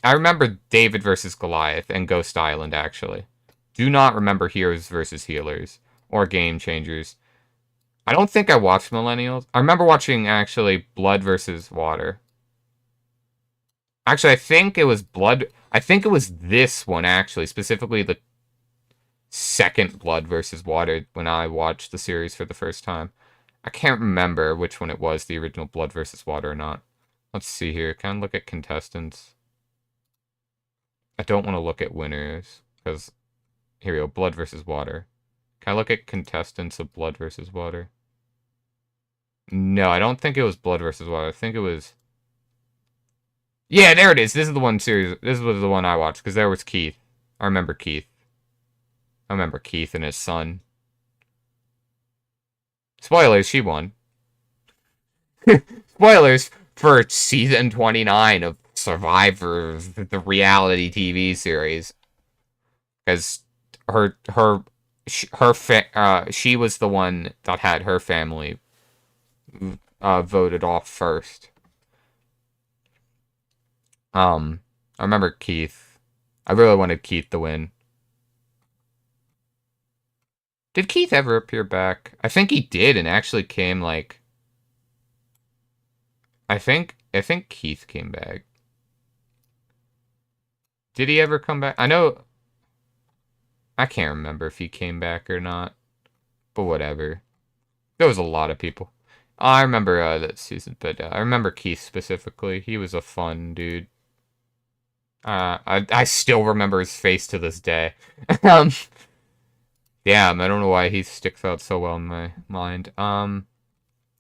remember David versus Goliath and Ghost Island, actually. Do not remember Heroes versus Healers or Game Changers. I don't think I watched Millennials. I remember watching, actually, Blood versus Water. Actually, I think it was Blood... I think it was this one, actually. Specifically, the second Blood versus Water when I watched the series for the first time. I can't remember which one it was, the original Blood versus Water or not. Let's see here. Can I look at contestants? I don't want to look at winners, because... Here we go, Blood versus Water. Can I look at contestants of Blood versus Water? No, I don't think it was Blood versus Water. I think it was... Yeah, there it is. This is the one series. This was the one I watched, because there was Keith. I remember Keith. I remember Keith and his son. Spoilers, she won. Spoilers for season 29 of Survivor, the reality TV series. Because she was the one that had her family voted off first. I remember Keith. I really wanted Keith to win. Did Keith ever appear back? I think he did, and actually came like... I think Keith came back. Did he ever come back? I know... I can't remember if he came back or not. But whatever. There was a lot of people. I remember that season, but I remember Keith specifically. He was a fun dude. I still remember his face to this day. Yeah, I don't know why he sticks out so well in my mind. Don't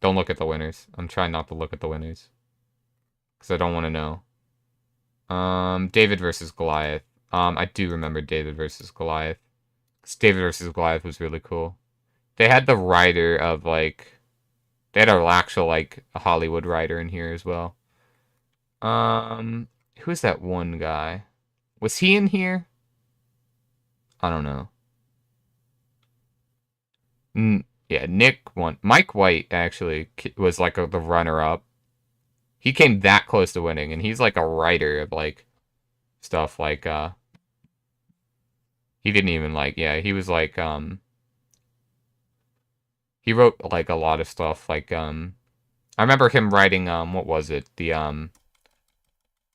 look at the winners. I'm trying not to look at the winners. Because I don't want to know. David versus Goliath. I do remember David versus Goliath. Because David versus Goliath was really cool. They had the writer of, like... They had an actual, like, a Hollywood writer in here as well. Who's that one guy? Was he in here? I don't know. Yeah, Nick won. Mike White, actually, was, like, the runner-up. He came that close to winning, and he's, like, a writer of, like, stuff, like, he didn't even, like, yeah, he was, like, he wrote, like, a lot of stuff, like, I remember him writing, what was it? The,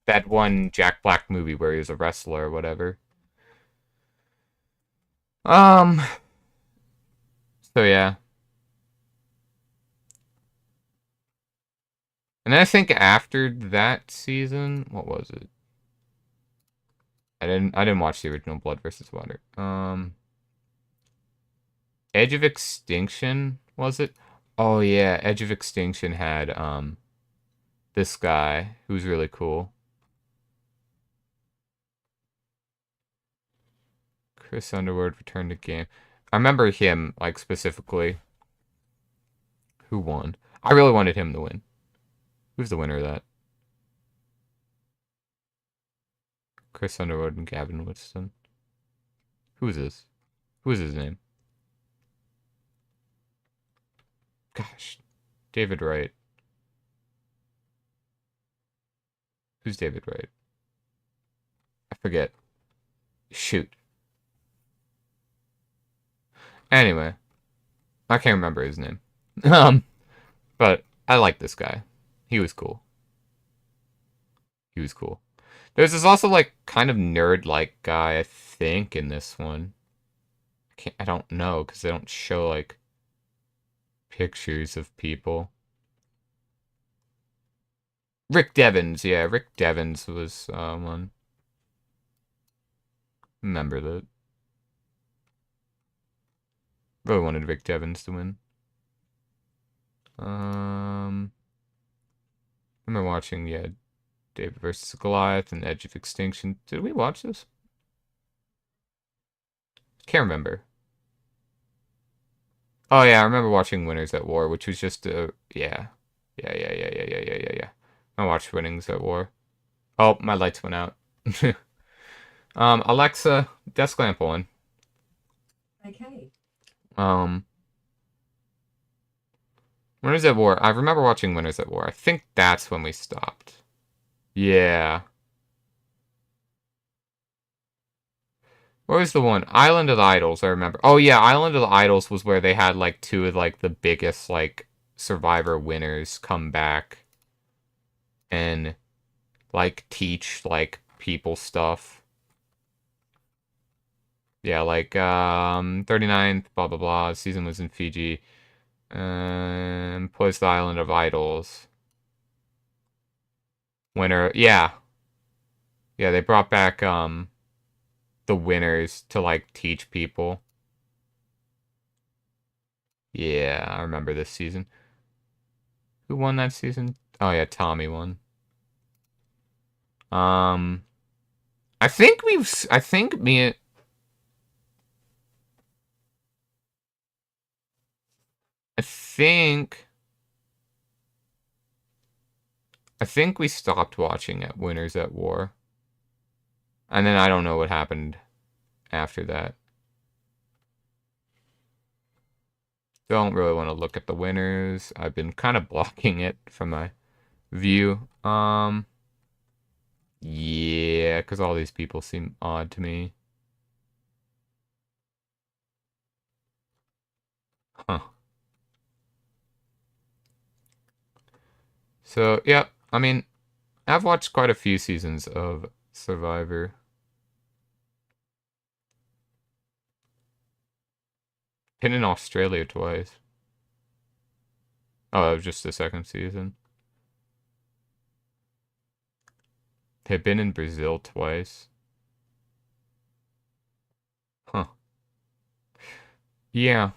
that one Jack Black movie where he was a wrestler or whatever. So, yeah. And then I think after that season, what was it? I didn't watch the original Blood versus Water. Edge of Extinction, was it? Oh yeah, Edge of Extinction had this guy who's really cool. Chris Underwood returned to game. I remember him, like, specifically. Who won? I really wanted him to win. Who's the winner of that? Chris Underwood and Gavin Woodson. Who is this? Who is his name? Gosh. David Wright. Who's David Wright? I forget. Shoot. Anyway. I can't remember his name. But I like this guy. He was cool. He was cool. There's this also like kind of nerd-like guy, I think, in this one. I don't know because they don't show like pictures of people. Rick Devens, yeah, Rick Devens was one. Remember that. Really wanted Rick Devens to win. Remember watching, yeah, David versus Goliath and Edge of Extinction. Did we watch this? Can't remember. Oh yeah, I remember watching Winners at War, which was just yeah. Yeah. I watched Winnings at War. Oh, my lights went out. Alexa, desk lamp on. Okay. Winners at War. I remember watching Winners at War. I think that's when we stopped. Yeah. What was the one? Island of the Idols, I remember. Oh yeah, Island of the Idols was where they had like two of like the biggest like Survivor winners come back and like teach like people stuff. Yeah, like 39th, blah blah blah. Season was in Fiji. Plays the Island of Idols. Winner, yeah. Yeah, they brought back the winners to like teach people. Yeah, I remember this season. Who won that season? Oh yeah, Tommy won. Um I think me I think I think we stopped watching at Winners at War. And then I don't know what happened after that. Don't really want to look at the winners. I've been kind of blocking it from my view. Yeah, because all these people seem odd to me. Huh. So, yeah, I mean, I've watched quite a few seasons of Survivor. Been in Australia twice. Oh, that was just the second season. They've been in Brazil twice. Huh. Yeah.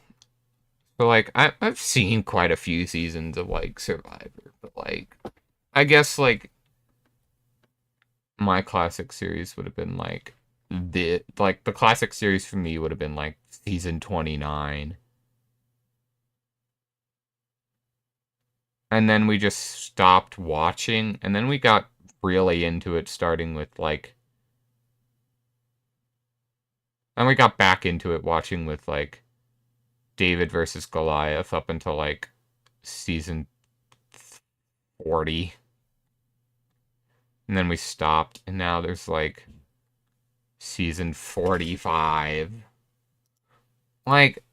But like I've seen quite a few seasons of like Survivor, but like I guess like my classic series would have been like the classic series for me would have been like season 29. And then we just stopped watching and then we got really into it starting with like and we got back into it watching with like David versus Goliath up until like season 40. And then we stopped, and now there's like season 45. Like,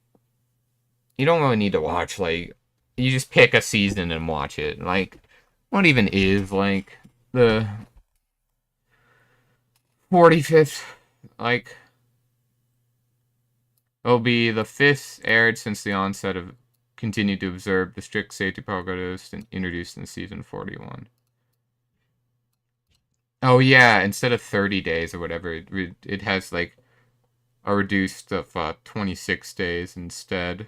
you don't really need to watch, like, you just pick a season and watch it. Like, what even is, like, the 45th? Like, it'll be the 5th aired since the onset of continued to observe the strict safety protocols introduced in season 41. Oh yeah, instead of 30 days or whatever, it has like a reduced of 26 days instead.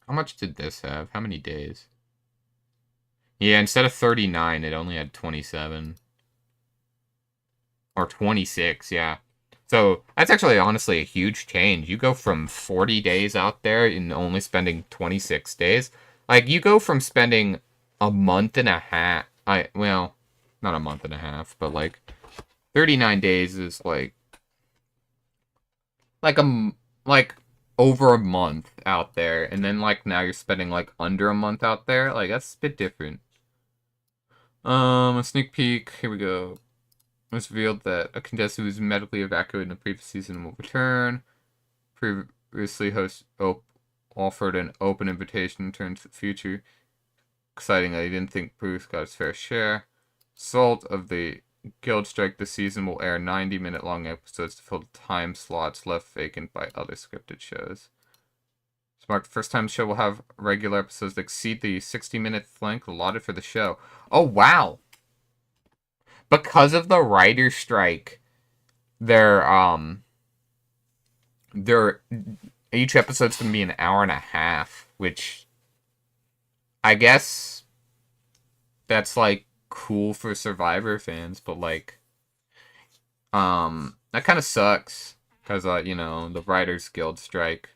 How much did this have? How many days? Yeah, instead of 39, it only had 27. Or 26, yeah. So that's actually honestly a huge change. You go from 40 days out there and only spending 26 days. Like you go from spending a month and a half. Well, not a month and a half, but like 39 days is like like over a month out there, and then like now you're spending like under a month out there. Like that's a bit different. A sneak peek. Here we go. It was revealed that a contestant who was medically evacuated in the previous season will return. Previously, offered an open invitation to return to the future. Exciting that he didn't think Bruce got his fair share. Result of the Guild Strike this season will air 90-minute long episodes to fill time slots left vacant by other scripted shows. This marks the first time the show will have regular episodes that exceed the 60-minute length allotted for the show. Oh, wow! Because of the writer's strike, their each episode's gonna be an hour and a half, which I guess that's like cool for Survivor fans, but like that kind of sucks because the Writers Guild strike.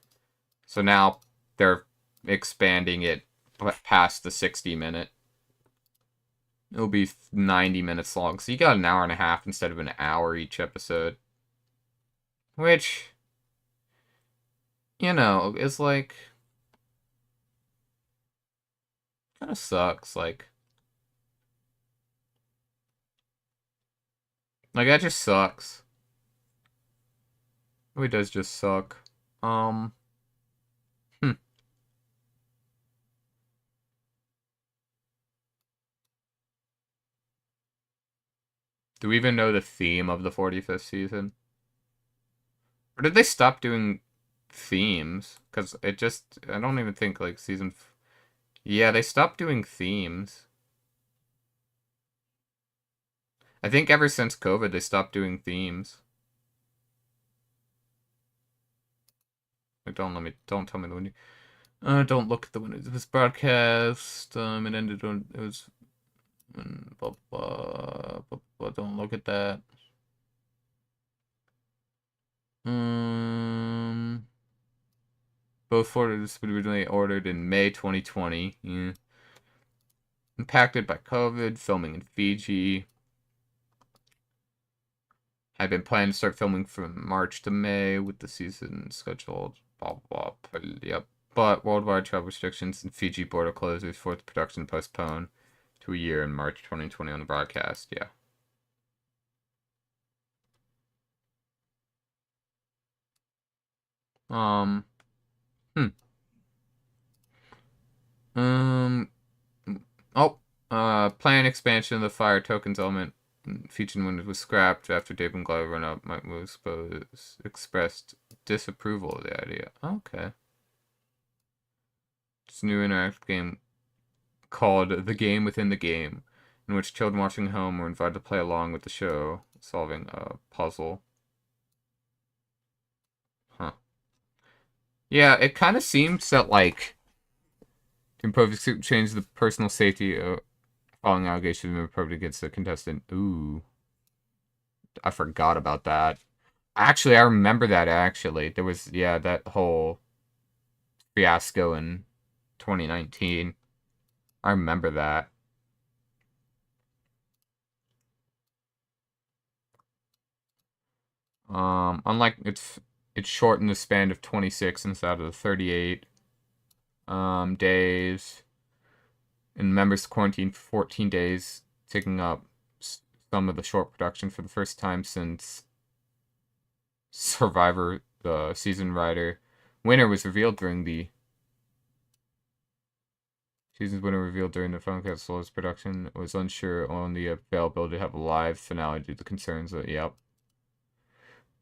So now they're expanding it past the 60-minute. It'll be 90 minutes long, so you got an hour and a half instead of an hour each episode. Which, is like kind of sucks. Like that just sucks. It does just suck. Hmm. Do we even know the theme of the 45th season? Or did they stop doing themes? Because I don't even think, like, yeah, they stopped doing themes. I think ever since COVID, they stopped doing themes. Like, don't tell me the window. Don't look at the window. This broadcast, it ended on, it was, blah, blah, blah, blah, don't look at that. Both orders were originally ordered in May 2020. Yeah. Impacted by COVID, filming in Fiji. Had been planning to start filming from March to May with the season scheduled. Blah, blah, blah. Yep. But worldwide travel restrictions and Fiji border closures forced production postponed to a year in March 2020 on the broadcast. Yeah. Hmm. Oh. Planned expansion of the Fire Tokens element featured when it was scrapped after Dave and Glover run up. Mike Moose expressed disapproval of the idea. Okay. It's a new interactive game called The Game Within the Game, in which children watching at home were invited to play along with the show, solving a puzzle. Huh. Yeah, it kind of seems that, like, to impose change the personal safety following allegations of reported against the contestant. Ooh. I forgot about that. Actually, I remember that, actually. There was, yeah, that whole fiasco in 2019. I remember that. Unlike it's shortened the span of 26 instead of 38 days. And members quarantined for 14 days, taking up some of the short production for the first time since Survivor, the season winner was revealed during the season's winner revealed during the Funkhouse Souls production. It was unsure on the availability to have a live finale due to concerns that, yep.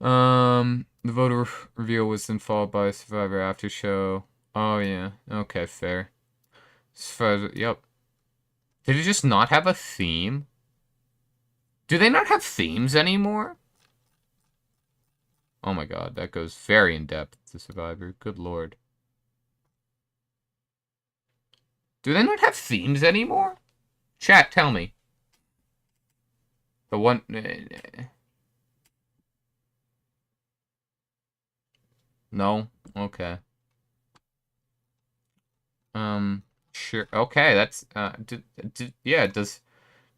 The voter reveal was then followed by a Survivor after show. Oh, yeah. Okay, fair. Yep. Did it just not have a theme? Do they not have themes anymore? Oh my god, that goes very in-depth to Survivor. Good lord. Do they not have themes anymore? Chat, tell me. The one... No? Okay. Sure. Okay, that's, yeah, do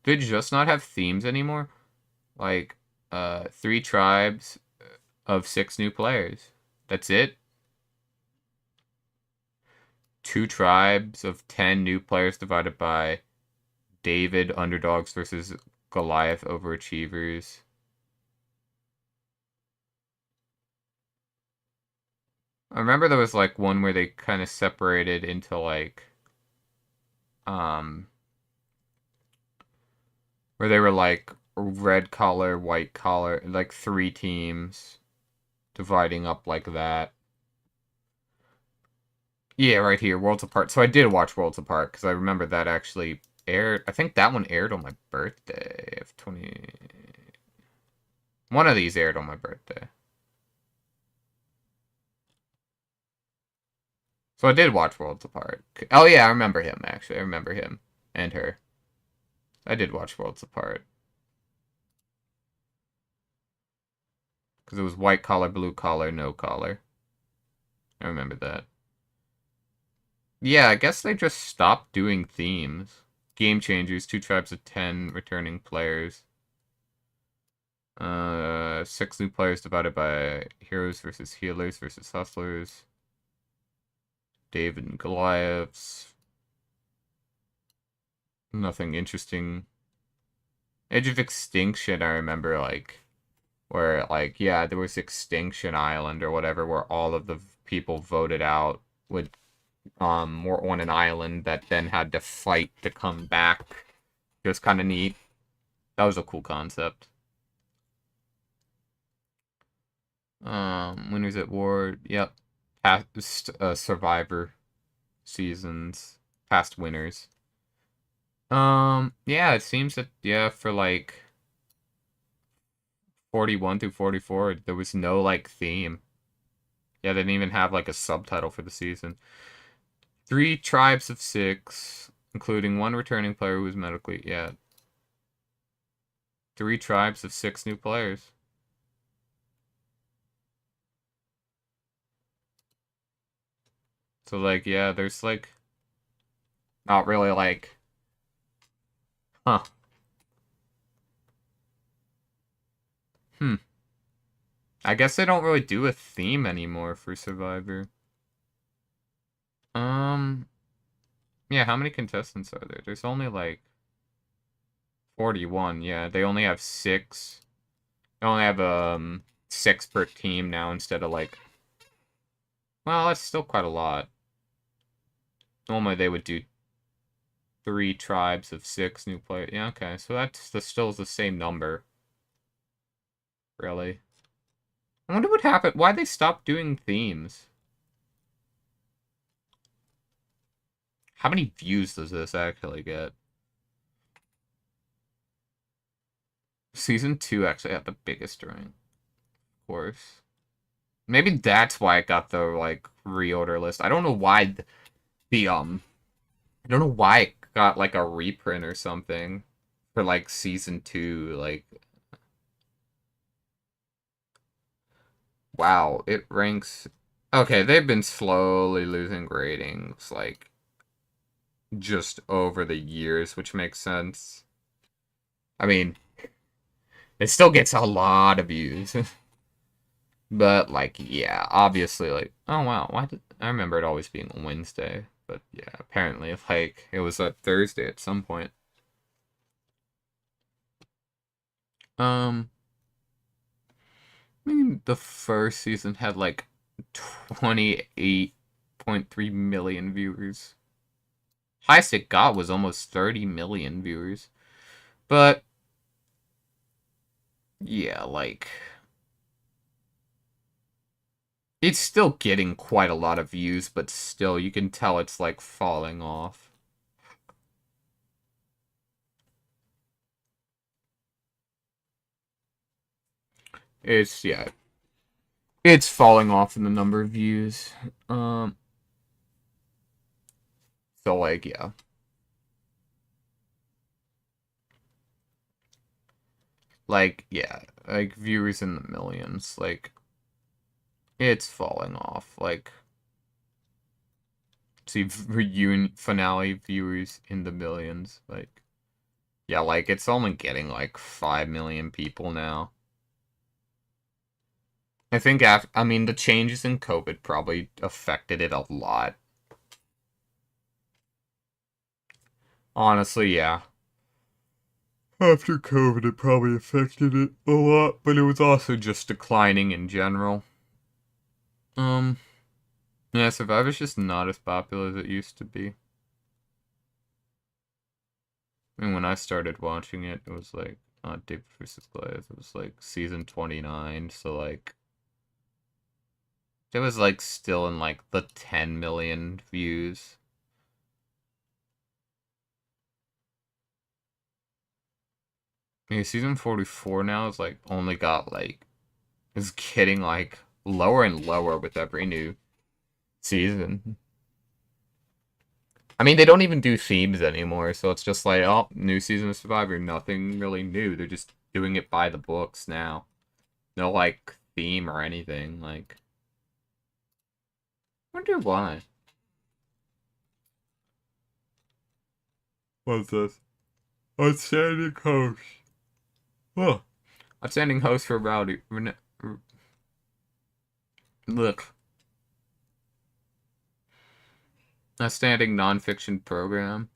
they just not have themes anymore? Like, 3 tribes of 6 new players. That's it? 2 tribes of 10 new players divided by David underdogs versus Goliath overachievers. I remember there was like one where they kind of separated into like where they were like red collar, white collar, like 3 teams dividing up like that. Yeah, right here, Worlds Apart. So I did watch Worlds Apart because I remember that actually aired. I think that one aired on my birthday of 20. One of these aired on my birthday. So I did watch Worlds Apart. Oh yeah, I remember him actually. I remember him and her. I did watch Worlds Apart. Because it was white collar, blue collar, no collar. I remember that. Yeah, I guess they just stopped doing themes. Game changers, 2 tribes of 10 returning players. 6 new players divided by heroes versus healers versus hustlers. David and Goliaths. Nothing interesting. Edge of Extinction, I remember, like, where, like, yeah, there was Extinction Island or whatever, where all of the people voted out were on an island that then had to fight to come back. It was kind of neat. That was a cool concept. Winners at War, yep. Past Survivor seasons, past winners. Yeah, it seems that, yeah, for like 41 through 44, there was no like theme. Yeah, they didn't even have like a subtitle for the season. 3 tribes of 6, including 1 returning player who was medically, yeah. 3 tribes of 6 new players. So like, yeah, there's like not really like, huh. I guess they don't really do a theme anymore for Survivor. Yeah, how many contestants are there? There's only like 41. Yeah, they only have 6. They only have 6 per team now instead of like, well, that's still quite a lot. Normally they would do 3 tribes of 6 new players. Yeah, okay, so that's still the same number. Really. I wonder what happened. Why they stopped doing themes? How many views does this actually get? Season 2 actually had the biggest rank. Of course. Maybe that's why it got the, like, reorder list. I don't know why I don't know why it got, like, a reprint or something for, like, Season 2, like... Wow, it ranks... Okay, they've been slowly losing ratings, like, just over the years, which makes sense. I mean, it still gets a lot of views. But, like, yeah, obviously, like, oh, wow, why did... I remember it always being on Wednesday. But, yeah, apparently, like, it was a Thursday at some point. I mean, the first season had, like, 28.3 million viewers. Highest it got was almost 30 million viewers. But, yeah, like... It's still getting quite a lot of views, but still, you can tell it's, like, falling off. It's, yeah. It's falling off in the number of views. So, like, yeah. Like, yeah. Like, viewers in the millions. Like, it's falling off. Like... See, reunion finale viewers in the millions. Like, yeah, like, it's only getting, like, 5 million people now. I think, I mean, the changes in COVID probably affected it a lot. Honestly, yeah. After COVID, it probably affected it a lot, but it was also just declining in general. Yeah, Survivor's just not as popular as it used to be. I mean, when I started watching it, it was like David vs. Goliath. It was like season 29, so like it was like still in like the 10 million views. I mean, season 44 now is like only got like is getting like lower and lower with every new season. I mean, they don't even do themes anymore, so it's just like, oh, new season of Survivor, nothing really new. They're just doing it by the books now. No like theme or anything. Like, I wonder why. What's this? Outstanding host. Oh. Outstanding host for Rowdy. Look. Outstanding nonfiction program.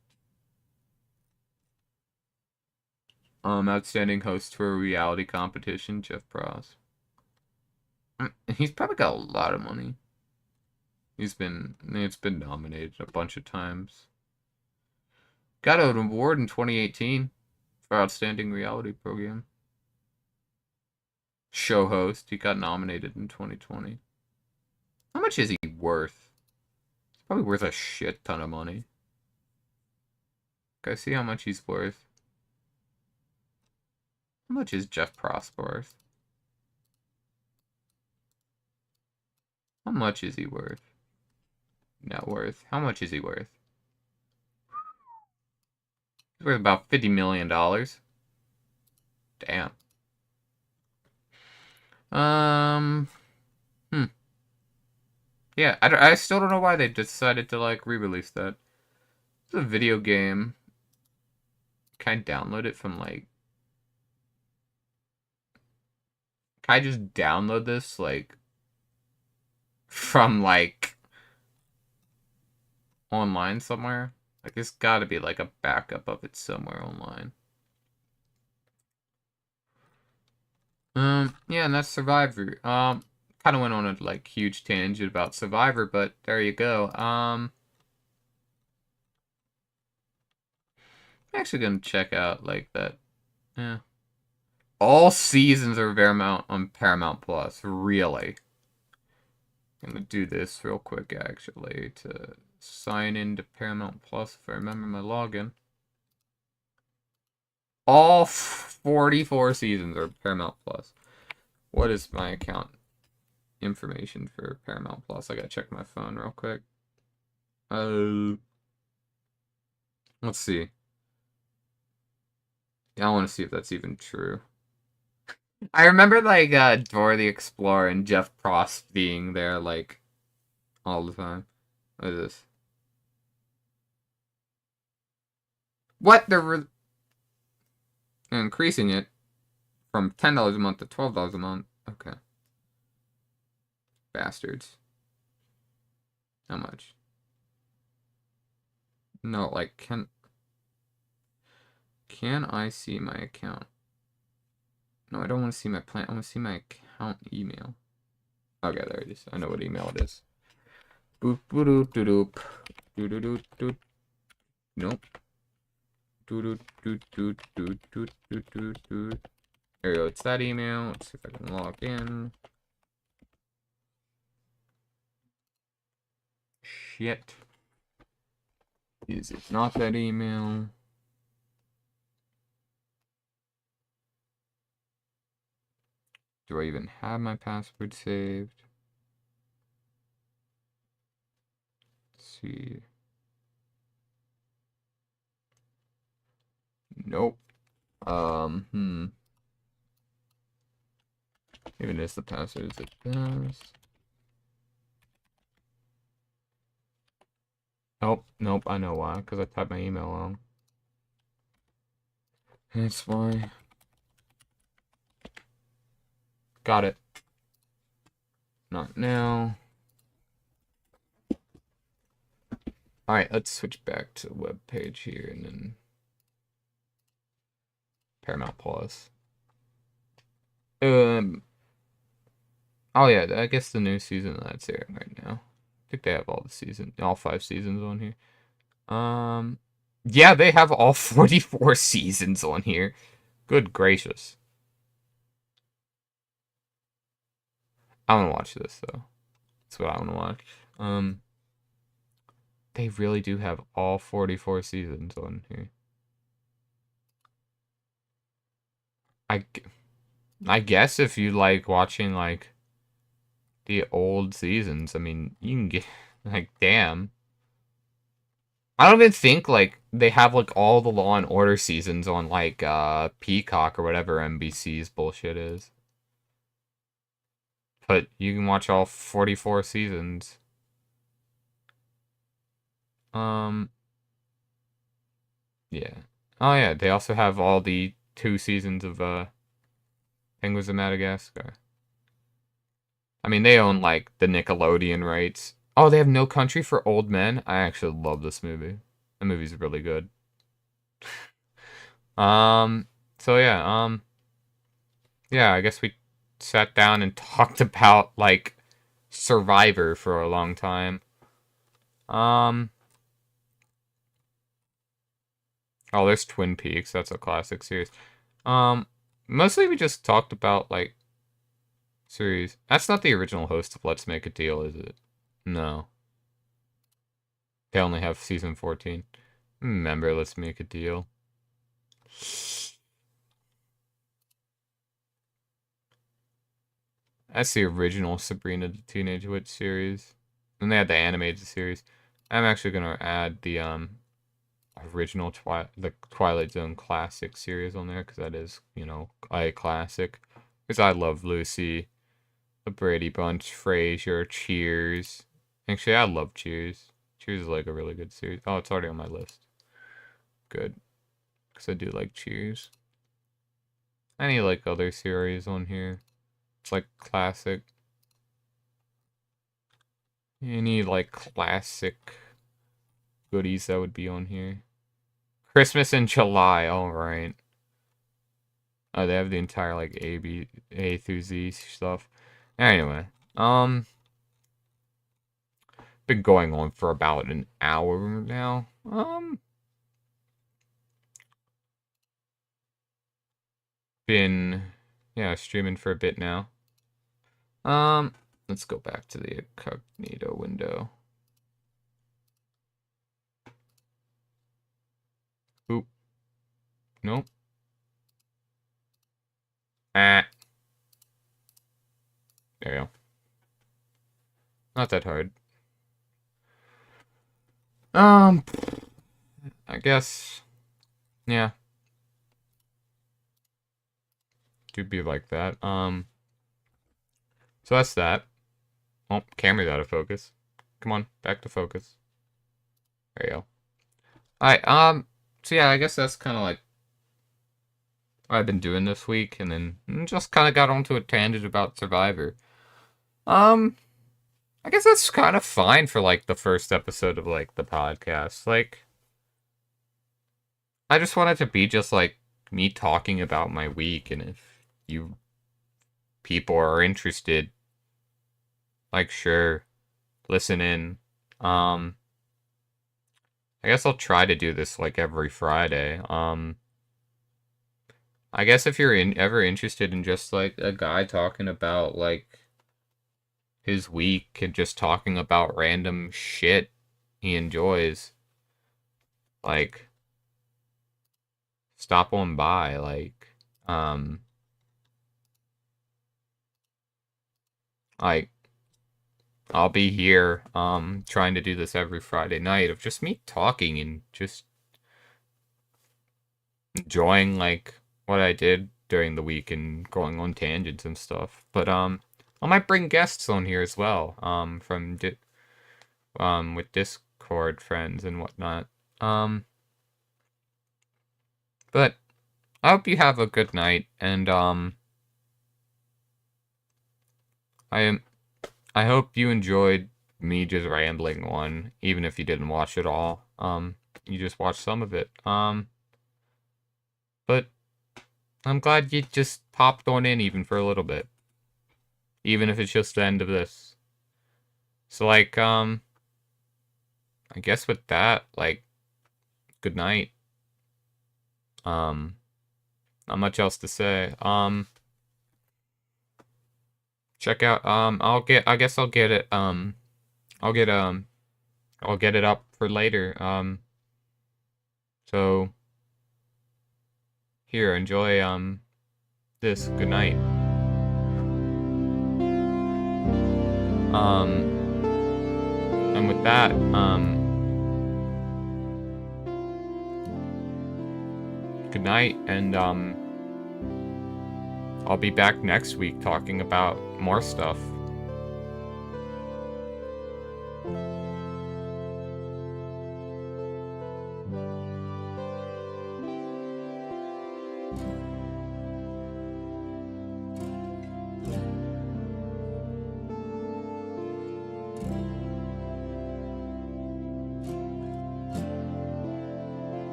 Outstanding host for a reality competition, Jeff Pross. He's probably got a lot of money. It's been nominated a bunch of times. Got an award in 2018 for outstanding reality program. Show host. He got nominated in 2020. How much is he worth? He's probably worth a shit ton of money. Can I see how much he's worth? How much is Jeff Pross worth? How much is he worth? Net worth. How much is he worth? He's worth about $50 million. Damn. Yeah, I still don't know why they decided to, like, re-release that. It's a video game. Can I download it from, like... Can I just download this, like... From, like... Online somewhere? Like, there's gotta be, like, a backup of it somewhere online. Yeah, and that's Survivor. Kind of went on a, like, huge tangent about Survivor, but there you go. I'm actually gonna check out, like, that. Yeah. All seasons are Paramount on Paramount Plus. Really. I'm gonna do this real quick, actually, to sign into Paramount Plus if I remember my login. All 44 seasons are Paramount Plus. What is my account information for Paramount Plus? I gotta check my phone real quick. Let's see. I want to see if that's even true. I remember, like, Dora the Explorer and Jeff Pross being there, like, all the time. What is this? What? They're increasing it from $10 a month to $12 a month. Okay. Bastards. How much? No, like, can I see my account? No, I don't want to see my plan. I want to see my account email. Okay, there it is. I know what email it is. Boop, boop, doop, doop, doop, doop, doop. Nope. Doop, doop, doop, doop, doop, doop, doop, doop. There we go. It's that email. Let's see if I can log in. Shit. Is it not that email? Do I even have my password saved? Let's see. Nope. Even this the password is it best. Nope, I know why, because I typed my email wrong. That's why. Got it. Not now. Alright, let's switch back to the web page here and then Paramount Plus. Oh yeah, I guess the new season that's airing right now. I think they have all 5 seasons on here. Yeah, they have all 44 seasons on here. Good gracious. I want to watch this though. That's what I want to watch. They really do have all 44 seasons on here. I, I guess if you like watching like the old seasons, I mean, you can get like damn. I don't even think like they have like all the Law and Order seasons on like Peacock or whatever NBC's bullshit is. But you can watch all 44 seasons. Um yeah. Oh yeah, they also have all the 2 seasons of Penguins of Madagascar. I mean, they own like the Nickelodeon rights. Oh, they have No Country for Old Men. I actually love this movie. The movie's really good. Um so yeah, I guess we sat down and talked about like Survivor for a long time. Um oh, there's Twin Peaks. That's a classic series. Um Mostly we just talked about like series. That's not the original host of Let's Make a Deal, is it? No. They only have season 14. Remember, Let's Make a Deal. That's the original Sabrina the Teenage Witch series. And they had the animated series. I'm actually gonna add the original the Twilight Zone classic series on there because that is, you know, a classic. Because I love Lucy, The Brady Bunch, Frasier, Cheers. Actually, I love Cheers. Cheers is like a really good series. Oh, it's already on my list. Good, because I do like Cheers. Any like other series on here? It's like classic. Any like classic goodies that would be on here? Christmas in July. All right. Oh, they have the entire like A through Z stuff. Anyway, been going on for about an hour now. Been yeah streaming for a bit now. Let's go back to the incognito window. Oop. Nope. Ah. There you go. Not that hard. I guess. Yeah. Do be like that. So that's that. Oh, camera's out of focus. Come on, back to focus. There you go. Alright, so yeah, I guess that's kind of like what I've been doing this week, and then just kind of got onto a tangent about Survivor. Um, I guess that's kind of fine for like the first episode of like the podcast. Like, I just want it to be just like me talking about my week, and if you people are interested, like, sure, listen in. Um, I guess I'll try to do this like every Friday. I guess if you're ever interested in just like a guy talking about like his week and just talking about random shit he enjoys, like stop on by. Um, like I'll be here trying to do this every Friday night of just me talking and just enjoying like what I did during the week and going on tangents and stuff. But I might bring guests on here as well from with Discord friends and whatnot. Um but I hope you have a good night, and I I hope you enjoyed me just rambling on, even if you didn't watch it all. You just watched some of it. But I'm glad you just popped on in even for a little bit. Even if it's just the end of this. So like, I guess with that, like, good night. Not much else to say. Check out, I guess I'll get it, I'll get, I'll get it up for later. So, here, enjoy, this. Good night. And with that, good night, and, I'll be back next week talking about more stuff.